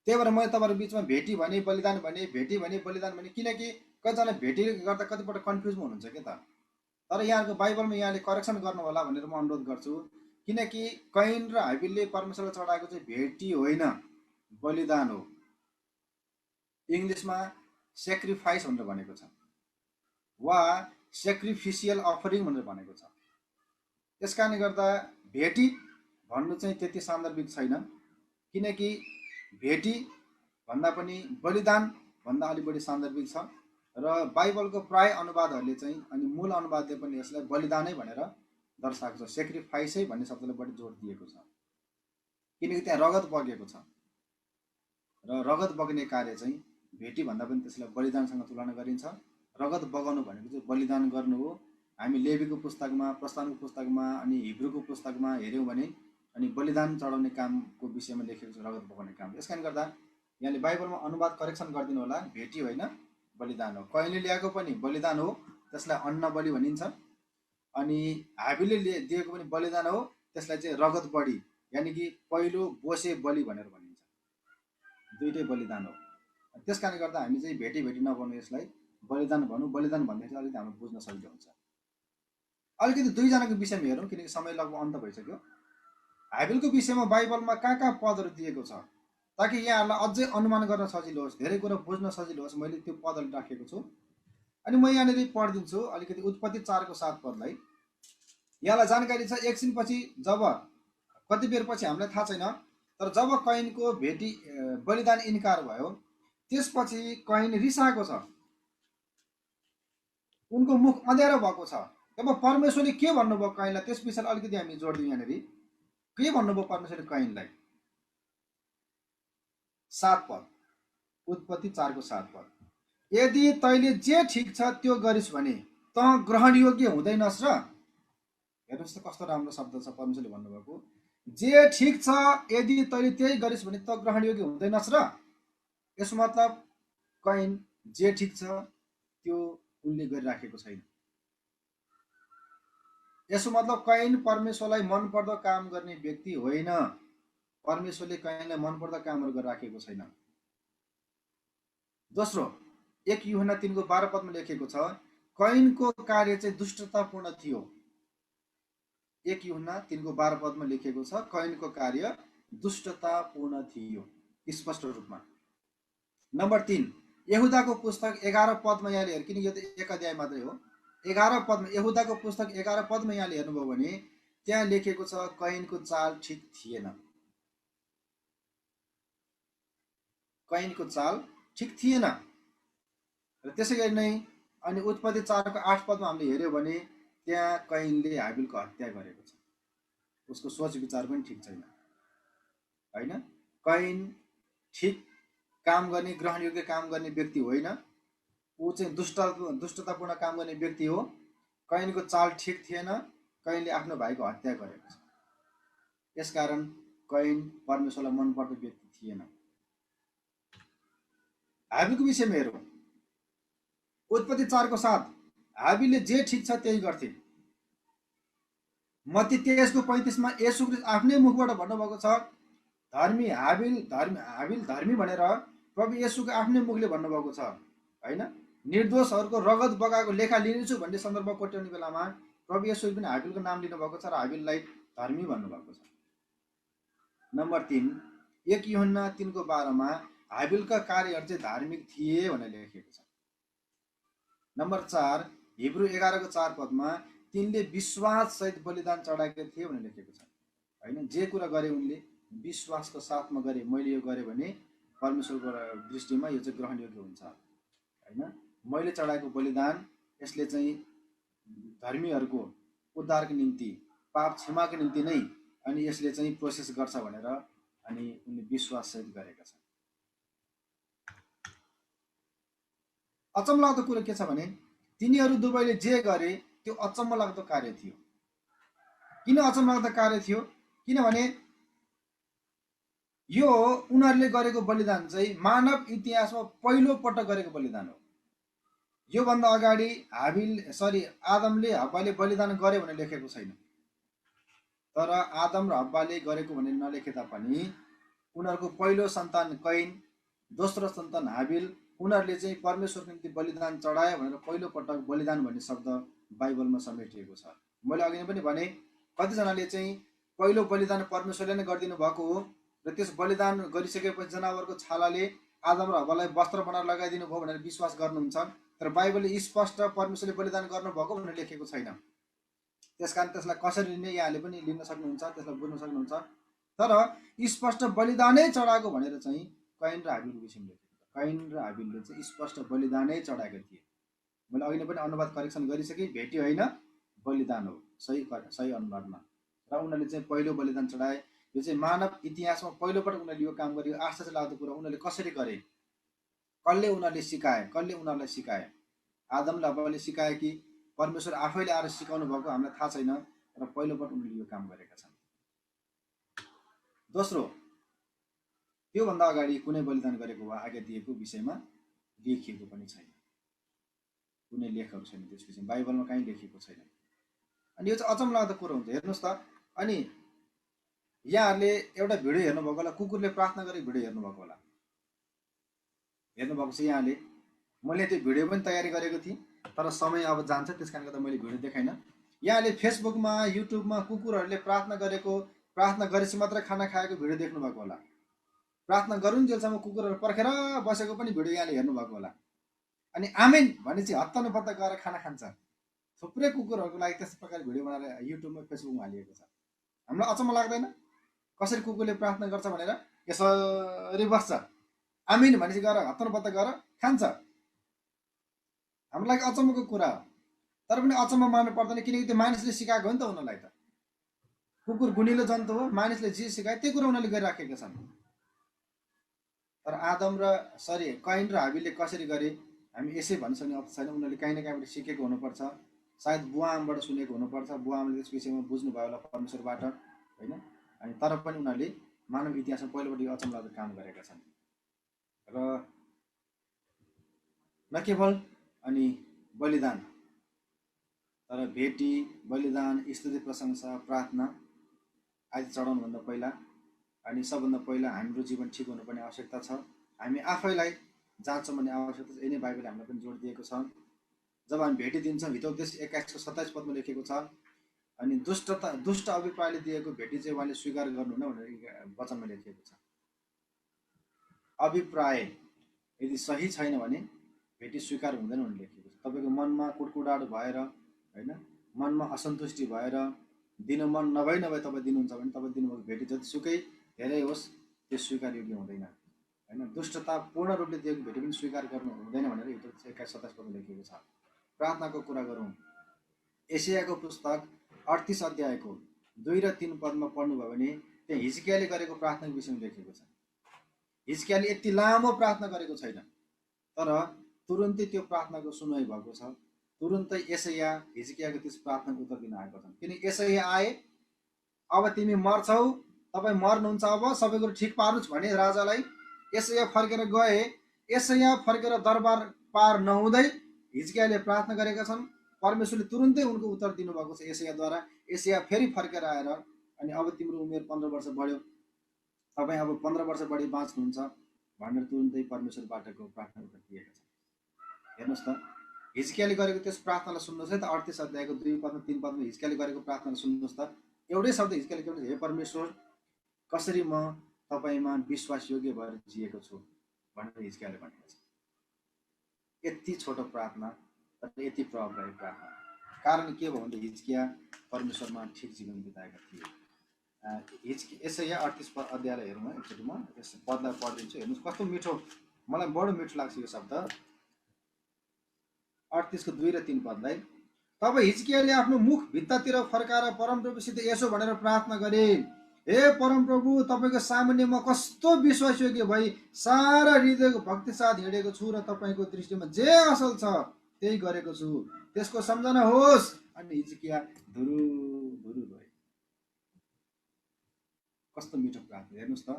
त्यही भएर मैले तपाईँहरू बिचमा भेटी भने बलिदान भने, भेटी भने बलिदान भने, किनकि कतिजना भेटी गर्दा कतिपल्ट कन्फ्युजमा हुनुहुन्छ क्या त। तर यहाँको बाइबलमा यहाँले करेक्सन गर्नु होला भनेर म अनुरोध गर्छु, किनकि कैन र हाबिलले परमेश्वरलाई चढाएको चाहिँ भेटी होइन, बलिदान हो। इङ्ग्लिसमा सेक्रिफाइस भनेर भनेको छ, वा सेक्रिफिसियल अफरिङ भनेर भनेको छ। त्यस कारणले गर्दा भेटी भन्नु चाहिँ त्यति सान्दर्भिक छैन, किनकि भेटी भन्दा पनि बलिदान भन्दा अलिक बढी सान्दर्भिक छ। र बाइबलको प्राय अनुवादहरूले चाहिँ अनि मूल अनुवादले पनि यसलाई बलिदानै भनेर दर्शाएको छ, सेक्रिफाइसै भन्ने शब्दलाई बढी जोड दिएको छ, किनकि त्यहाँ रगत बगेको छ। र रगत बग्ने कार्य चाहिँ भेटी भन्दा पनि त्यसलाई बलिदानसँग तुलना गरिन्छ। रगत बगाउनु भनेको चाहिँ बलिदान गर्नु हो। हामी लेवीको पुस्तकमा, प्रस्थानको पुस्तकमा अनि हिब्रूको पुस्तकमा हेऱ्यौँ भने अनि बलिदान चढाउने कामको विषयमा लेखेको छ, रगत बगाउने काम। यस कारणले गर्दा यहाँले बाइबलमा अनुवाद करेक्सन गरिदिनु होला, भेटी होइन बलिदान हो। कैनले ल्याएको पनि बलिदान हो, त्यसलाई अन्न बलि भनिन्छ। अनि हाबिलले दिएको पनि बलिदान हो, त्यसलाई चाहिँ रगत बढी यानि कि पहिलो बोसे बलि भनेर भनिन्छ। दुईटै बलिदान हो। त्यस कारणले गर्दा हामी चाहिँ भेटी भेटी नभनौँ, यसलाई बलिदान भनौँ। बलिदान भन्दाखेरि अलिकति हाम्रो बुझ्न सजिलो हुन्छ। अलिकति दुईजनाको विषयमा हेरौँ, किनकि समय लगभग अन्त भइसक्यो। हाबिलको विषयमा बाइबलमा कहाँ पदहरू दिएको छ, ताकि यहाँहरूलाई अझै अनुमान गर्न सजिलो होस्, धेरै कुरा बुझ्न सजिलो होस्, मैले त्यो पदहरू राखेको छु। अनि म यहाँनिर पढिदिन्छु अलिकति उत्पत्ति 4को 7 पदलाई। यहाँलाई जानकारी छ, एकछिनपछि जब कति बेर पछि हामीलाई थाहा छैन, तर जब कैनको भेटी बलिदान इन्कार भयो, त्यसपछि कैन रिसाएको छ। उनको मुख अँध्यारो भएको छ। अब परमेश्वरले के भन्नुभयो कैनलाई, त्यस विषयलाई अलिकति हामी जोड दिउँ यहाँनिर। के भन्नुभयो परमेश्वरले कैनलाई? 7 पद, उत्पत्ति 4 को 7 पद, यदि तैँले जे ठिक छ त्यो गरिस् भने त ग्रहणयोग्य हुँदैनस् र। हेर्नुहोस् त कस्तो राम्रो शब्द छ परमेश्वरले भन्नुभएको, जे ठिक छ यदि तैँले त्यही गरिस् भने त ग्रहणयोग्य हुँदैनस् र। यसो मतलब कैन जे ठिक छ त्यो उनले गरिराखेको छैन। यसो मतलब कैन परमेश्वरलाई मनपर्दो काम गर्ने व्यक्ति होइन। परमेश्वरले कैनलाई मनपर्दो कामहरू गरिराखेको छैन। दोस्रो, 1 यूहन्ना 3 को 12 पदमा लेखेको छ, कैनको कार्य चाहिँ दुष्टतापूर्ण थियो। 1 यूहन्ना 3 को 12 पदमा लेखेको छ, कैनको कार्य दुष्टतापूर्ण थियो स्पष्ट रूपमा। नम्बर 3, यहुदाको पुस्तक 11 पदमा यहाँले हेर्नु, किनकि यो त 1 अध्याय मात्रै हो। 11 पदमा, यहुदाको पुस्तक 11 पदमा यहाँले हेर्नुभयो भने त्यहाँ लेखेको छ कैनको चाल ठिक थिएन। कैनको चाल ठिक थिएन। र त्यसै गरी नै अनि उत्पत्ति 4 को 8 पदमा हामीले हेऱ्यौँ भने त्यहाँ कैनले हाबिलको हत्या गरेको छ। उसको सोच विचार पनि ठिक छैन, होइन? कैन ठिक काम गर्ने, ग्रहणयोग्य काम गर्ने व्यक्ति होइन। ऊ चाहिँ दुष्टतापूर्ण काम गर्ने व्यक्ति हो। कैनको चाल ठिक थिएन। कैनले आफ्नो भाइको हत्या गरेको छ। यसकारण कैन परमेश्वरलाई मनपर्दो व्यक्ति थिएन। हाबिलको विषयमा हेरौँ, उत्पत्ति 4 को 7, हाबिलले जे ठिक छ त्यही गर्थे। मत्ती 23 को 35 मा येशू ख्रीष्ट आफ्नै मुखबाट भन्नुभएको छ, धर्मी हाबिल धर्मी भनेर प्रभु येशूको आफ्नै मुखले भन्नुभएको छ, होइन? निर्दोषहरूको रगत बगाएको लेखा लिनेछु भन्ने सन्दर्भ कोट्याउने बेलामा प्रभु येशूले पनि हाबिलको नाम लिनुभएको छ र हाबिललाई धर्मी भन्नुभएको छ। नम्बर 3, 1 यूहन्ना 3 को 12 मा हाबिलका कार्यहरू चाहिँ धार्मिक थिए भनेर लेखेको छ। नम्बर 4, हिब्रू 11 को 4 पदमा तिनले विश्वास सहित बलिदान चढाएका थिए भनेर लेखेको छ, होइन? जे कुरा गरे उनले विश्वासको साथमा गरे। मैले यो गरेँ भने परमेश्वरको दृष्टिमा यो चाहिँ ग्रहणयोग्य हुन्छ, होइन? मैले चढाएको बलिदान यसले चाहिँ धर्मीहरूको उद्धारको निम्ति, पाप क्षमाको निम्ति नै अनि यसले चाहिँ प्रोसेस गर्छ भनेर अनि उनले विश्वास सहित गरेका छन्। अचम्म लाग्दो कुरो के छ भने तिनीहरू दुवैले जे गरे त्यो अचम्म लाग्दो कार्य थियो। किन अचम्म लाग्दो कार्य थियो? किनभने यो उनीहरूले गरेको बलिदान चाहिँ मानव इतिहासमा पहिलो पटक गरेको बलिदान हो। योभन्दा अगाडि आदमले हब्बाले बलिदान गरे भनेर लेखेको छैन। तर आदम र हब्बाले गरेको भनेर नलेखे तापनि उनीहरूको पहिलो सन्तान कैन, दोस्रो सन्तान हाबिल, उनीहरूले चाहिँ परमेश्वरको निम्ति बलिदान चढायो भनेर पहिलो पटक बलिदान भन्ने शब्द बाइबलमा समेटिएको छ। मैले अघि नै पनि भने कतिजनाले चाहिँ पहिलो बलिदान परमेश्वरले नै गरिदिनु भएको हो र त्यस बलिदान गरिसकेपछि जनावरको छालाले आदम र हब्बालाई वस्त्र बनाएर लगाइदिनु भयो भनेर विश्वास गर्नुहुन्छ। तर बाइबलले स्पष्ट परमेश्वरले बलिदान गर्नुभएको भनेर लेखेको छैन। त्यसकारण त्यसलाई कसरी लिने यहाँले पनि लिन सक्नुहुन्छ, त्यसलाई बुझ्न सक्नुहुन्छ। तर स्पष्ट बलिदानै चढाएको भनेर चाहिँ कैन र हाबिलको विषयमा लेखेको छ। कैन र हाबिलले चाहिँ स्पष्ट बलिदानै चढाएका थिए। मैले अघि नै पनि अनुवाद करेक्सन गरिसकेँ, भेटी होइन बलिदान हो, सही अनुवादमा। र उनीहरूले चाहिँ पहिलो बलिदान चढाए। यो चाहिँ मानव इतिहासमा पहिलोपटक उनीहरूले यो काम गरे। आश्चर्य लाग्दो कुरा, उनीहरूले कसरी गरे? कसले उनीहरूले सिकाए? कसले उनीहरूलाई सिकाए? आदमले हब्बाले सिकाए कि परमेश्वर आफैले आएर सिकाउनु भएको हामीलाई थाहा छैन, र पहिलोपटक उनीहरूले यो काम गरेका छन्। दोस्रो, त्योभन्दा अगाडि कुनै बलिदान गरेको वा आज्ञा दिएको विषयमा लेखिएको पनि छैन। कुनै लेखहरू छैन त्यस विषयमा, बाइबलमा कहीँ लेखिएको छैन। अनि यो चाहिँ अचम्म लाग्दो कुरो हुन्छ। हेर्नुहोस् त, अनि यहाँहरूले एउटा भिडियो हेर्नुभएको होला, कुकुरले प्रार्थना गरेको भिडियो हेर्नुभएको होला, हेर्नुभएको छ यहाँले। मैले त्यो भिडियो पनि तयारी गरेको थिएँ, तर समय अब जान्छ, त्यस कारणले गर्दा मैले भिडियो देखाइनँ। यहाँले फेसबुकमा, युट्युबमा कुकुरहरूले प्रार्थना गरेको, प्रार्थना गरेपछि मात्रै खाना खाएको भिडियो देख्नुभएको होला। प्रार्थना गरुन्जेलसम्म कुकुरहरू पर्खेर बसेको पनि भिडियो यहाँले हेर्नुभएको होला। अनि आमेन भनेपछि हत्तनपत्त गएर खाना खान्छ। थुप्रै कुकुरहरूको लागि त्यस्तो प्रकारले भिडियो बनाएर युट्युबमा, फेसबुकमा हालिएको छ। हामीलाई अचम्म लाग्दैन कसरी कुकुरले प्रार्थना गर्छ भनेर? यसरी बस्छ, आमिन भनेपछि गएर हत्तनपत्त गएर खान्छ। हाम्रो लागि अचम्मको कुरा हो। तर पनि अचम्म मान्नु पर्दैन, किनकि त्यो मानिसले सिकाएको हो नि त उनीहरूलाई त। कुकुर गुनिलो जन्तु हो, मानिसले जे सिकाए त्यो कुरा उनीहरूले गरिराखेका छन्। तर आदम र कैन र हाबिलले कसरी गरे हामी यसै भन्न सक्ने अवस्था छैन। उनीहरूले काहीँ न काहीँबाट सिकेको हुनुपर्छ, सायद बुवा आमाबाट सुनेको हुनुपर्छ, बुवा आमाले त्यस विषयमा बुझ्नुभयो होला परमेश्वरबाट, होइन। अनि तर पनि उनीहरूले मानव इतिहासमा पहिलोपटि अचम्मलाग्दो काम गरेका छन्। र न केवल अनि बलिदान, तर भेटी, बलिदान, स्तुति, प्रशंसा, प्रार्थना आदि चढाउनुभन्दा पहिला अनि सबभन्दा पहिला हाम्रो जीवन ठिक हुनुपर्ने आवश्यकता छ। हामी आफैलाई जाँच्छौँ भन्ने आवश्यकता छ। यही नै बाइबलले हामीलाई पनि जोड दिएको छ। जब हामी भेटिदिन्छौँ, हितोपदेश 21:27 पदमा लेखेको छ, अनि दुष्ट अभिप्रायले दिएको भेटी चाहिँ उहाँले स्वीकार गर्नुहुन्न भनेर वचनमा लेखिएको छ। अभिप्राय यदि सही छैन भने भेटी स्वीकार हुँदैन भनेर लेखिएको छ। तपाईँको मनमा कुडकुडाट भएर, होइन, मनमा असन्तुष्टि भएर, दिन मन नभई तपाईँ दिनुहुन्छ भने तपाईँ दिनुभएको भेटी जतिसुकै धेरै होस् त्यो स्वीकार योग्य हुँदैन, होइन। दुष्टता पूर्ण रूपले दिएको भेटी पनि स्वीकार गर्नु हुँदैन भनेर हितोपदेश 21:27 पदमा लेखिएको छ। प्रार्थनाको कुरा गरौँ। एशियाको पुस्तक 38 अध्यायको 2 र 3 पदमा पढ्नुभयो भने त्यहाँ हिजकियाले गरेको प्रार्थनाको विषयमा लेखिएको छ। हिजकियाले यति लामो प्रार्थना गरेको छैन, तर तुरुन्तै त्यो प्रार्थनाको सुनुवाई भएको छ। तुरुन्तै एसैया हिजकियाको त्यस प्रार्थनाको उत्तर दिन आएको छन्। किनकि एसैया आए, अब तिमी मर्छौ, तपाईँ मर्नुहुन्छ, अब सबै कुरो ठिक पार्नुहोस् भने राजालाई एसैया फर्केर गए। एसैया फर्केर दरबार पार नहुँदै हिजकियाले प्रार्थना गरेका छन्। परमेश्वरले तुरुन्तै उनको उत्तर दिनुभएको छ एसैयाद्वारा। एसैया फेरि फर्केर आएर अनि अब तिम्रो उमेर 15 वर्ष बढ्यो, तपाईँ अब 15 वर्ष बढी बाँच्नुहुन्छ भनेर तुरुन्तै परमेश्वरबाटको प्रार्थना उत्तर दिएका छन्। हेर्नुहोस् त, हिजकियाले गरेको त्यस प्रार्थनालाई सुन्नुहोस् है त। 38 अध्यायको 2 पदमा 3 पदमा हिजकियाले गरेको प्रार्थना सुन्नुहोस् त। एउटै शब्द हिजकियाले के भन्छ, हे परमेश्वर, कसरी म तपाईँमा विश्वास योग्य भएर जिएको छु भनेर हिजकियाले भनेको छ। यति छोटो प्रार्थना तर यति प्रभावकारी प्रार्थना। कारण के भयो भने हिजकिया परमेश्वरमा ठिक जीवन बिताएका थिए। एसैया 38 अध्यायलाई हेरौँ है एकचोटि। म यस पदलाई पढिदिन्छु, हेर्नुहोस् कस्तो मिठो, मलाई बडो मिठो लाग्छ यो शब्द। 38को 2 र 3 पदलाई, तब हिजकियाले आफ्नो मुख भित्तातिर फर्काएर परमप्रभुसित यसो भनेर प्रार्थना गरे, हे परमप्रभु, तपाईँको सामुन्ने म कस्तो विश्वासयोग्य भई सारा हृदयको भक्ति साथ हिँडेको छु र तपाईँको दृष्टिमा जे असल छ त्यही गरेको छु, त्यसको सम्झना होस्। अनि हिजकिया धुरु रोए। कस्तो मिठो प्रार्थना। हेर्नुहोस् त,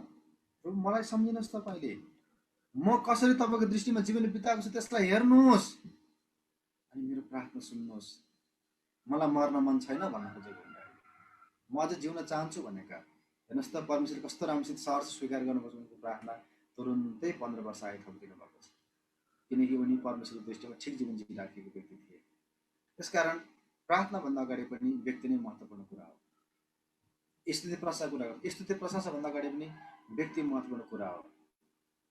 प्रभु मलाई सम्झिनुहोस्, तपाईँले म कसरी तपाईँको दृष्टिमा जीवन बिताएको छु त्यसलाई हेर्नुहोस्, अनि मेरो प्रार्थना सुन्नुहोस्। मलाई मर्न मन छैन भन्न खोजेको, म अझै जिउन चाहन्छु भनेका। हेर्नुहोस् त, परमेश्वरले कस्तो राम्रोसित सहर्ष स्वीकार गर्नुपर्छ उनको प्रार्थना। तुरुन्तै 15 वर्ष आए थपिदिनु भएको छ, किनकि उनी परमेश्वरको दृष्टिमा ठिक जीवन जिइराखेको व्यक्ति थिए। त्यसकारण प्रार्थनाभन्दा अगाडि पनि व्यक्ति नै महत्त्वपूर्ण कुरा हो। स्तुति प्रशंसाभन्दा अगाडि पनि व्यक्ति महत्त्वपूर्ण कुरा हो।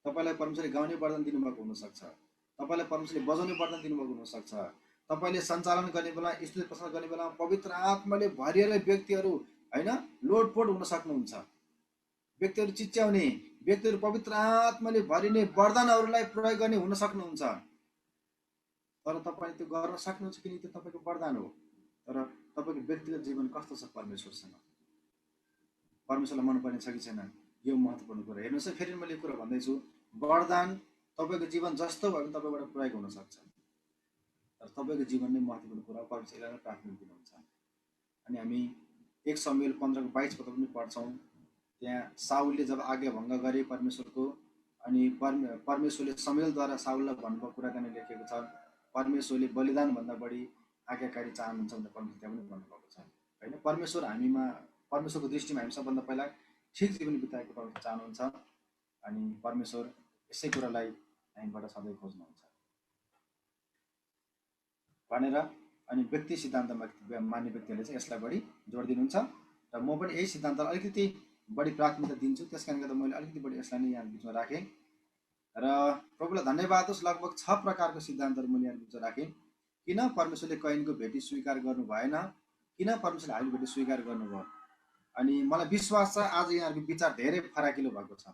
तपाईँलाई परमेश्वरले गाउने वरदान दिनुभएको हुनसक्छ, तपाईँलाई परमेश्वरले बजाउने वरदान दिनुभएको हुनसक्छ, तपाईँले सञ्चालन गर्ने बेला, स्तुति प्रशंसा गर्ने बेलामा पवित्र आत्माले भरिएर व्यक्तिहरू, होइन, लोडपोड हुन सक्नुहुन्छ। व्यक्तिहरू चिच्याउने, व्यक्तिहरू पवित्र आत्माले भरिने वरदानहरूलाई प्रयोग गर्ने हुन सक्नुहुन्छ। तर तपाईँ त्यो गर्न सक्नुहुन्छ किनकि त्यो तपाईँको वरदान हो। तर तपाईँको व्यक्तिगत जीवन कस्तो छ परमेश्वरसँग, परमेश्वरलाई मनपर्ने छ कि छैन, यो महत्त्वपूर्ण कुरा। हेर्नुहोस् है, फेरि मैले यो कुरा भन्दैछु, वरदान तपाईँको जीवन जस्तो भयो भने तपाईँबाट प्रयोग हुनसक्छ, तर तपाईँको जीवन नै महत्त्वपूर्ण कुरा हो। परमेश्वरलाई प्रार्थना दिनुहुन्छ। अनि हामी 1 शमूएल 15:22 पद पनि पढ्छौँ। त्यहाँ साउलले जब आज्ञाभङ्ग गरे परमेश्वरको, अनि परमेश्वरले शमूएलद्वारा साउललाई भन्नुभएको कुराकानी लेखेको छ। परमेश्वरले बलिदानभन्दा बढी आज्ञाकारी चाहनुहुन्छ भनेर परमेश्वर त्यहाँ पनि भन्नुभएको छ, होइन। परमेश्वर हामीमा, परमेश्वरको दृष्टिमा हामी सबभन्दा पहिला ठिक जीवन बिताएको परमेश्वर चाहनुहुन्छ, अनि परमेश्वर यसै कुरालाई हामीबाट सधैँ खोज्नुहुन्छ भनेर। अनि व्यक्ति सिद्धान्तमा मान्ने व्यक्तिहरूले चाहिँ यसलाई बढी जोड दिनुहुन्छ, र म पनि यही सिद्धान्तलाई अलिकति बढी प्राथमिकता दिन्छु। त्यस कारणले गर्दा मैले अलिकति बढी यसलाई नै यहाँ बिचमा राखेँ। र प्रभुलाई धन्यवाद होस्, लगभग 6 प्रकारको सिद्धान्तहरू मैले यहाँ बिचमा राखेँ। किन परमेश्वरले कैनको भेटी स्वीकार गर्नु भएन, किन परमेश्वरले हाबिलको भेटी स्वीकार गर्नुभयो। अनि मलाई विश्वास छ आज यहाँहरूको विचार धेरै फराकिलो भएको छ।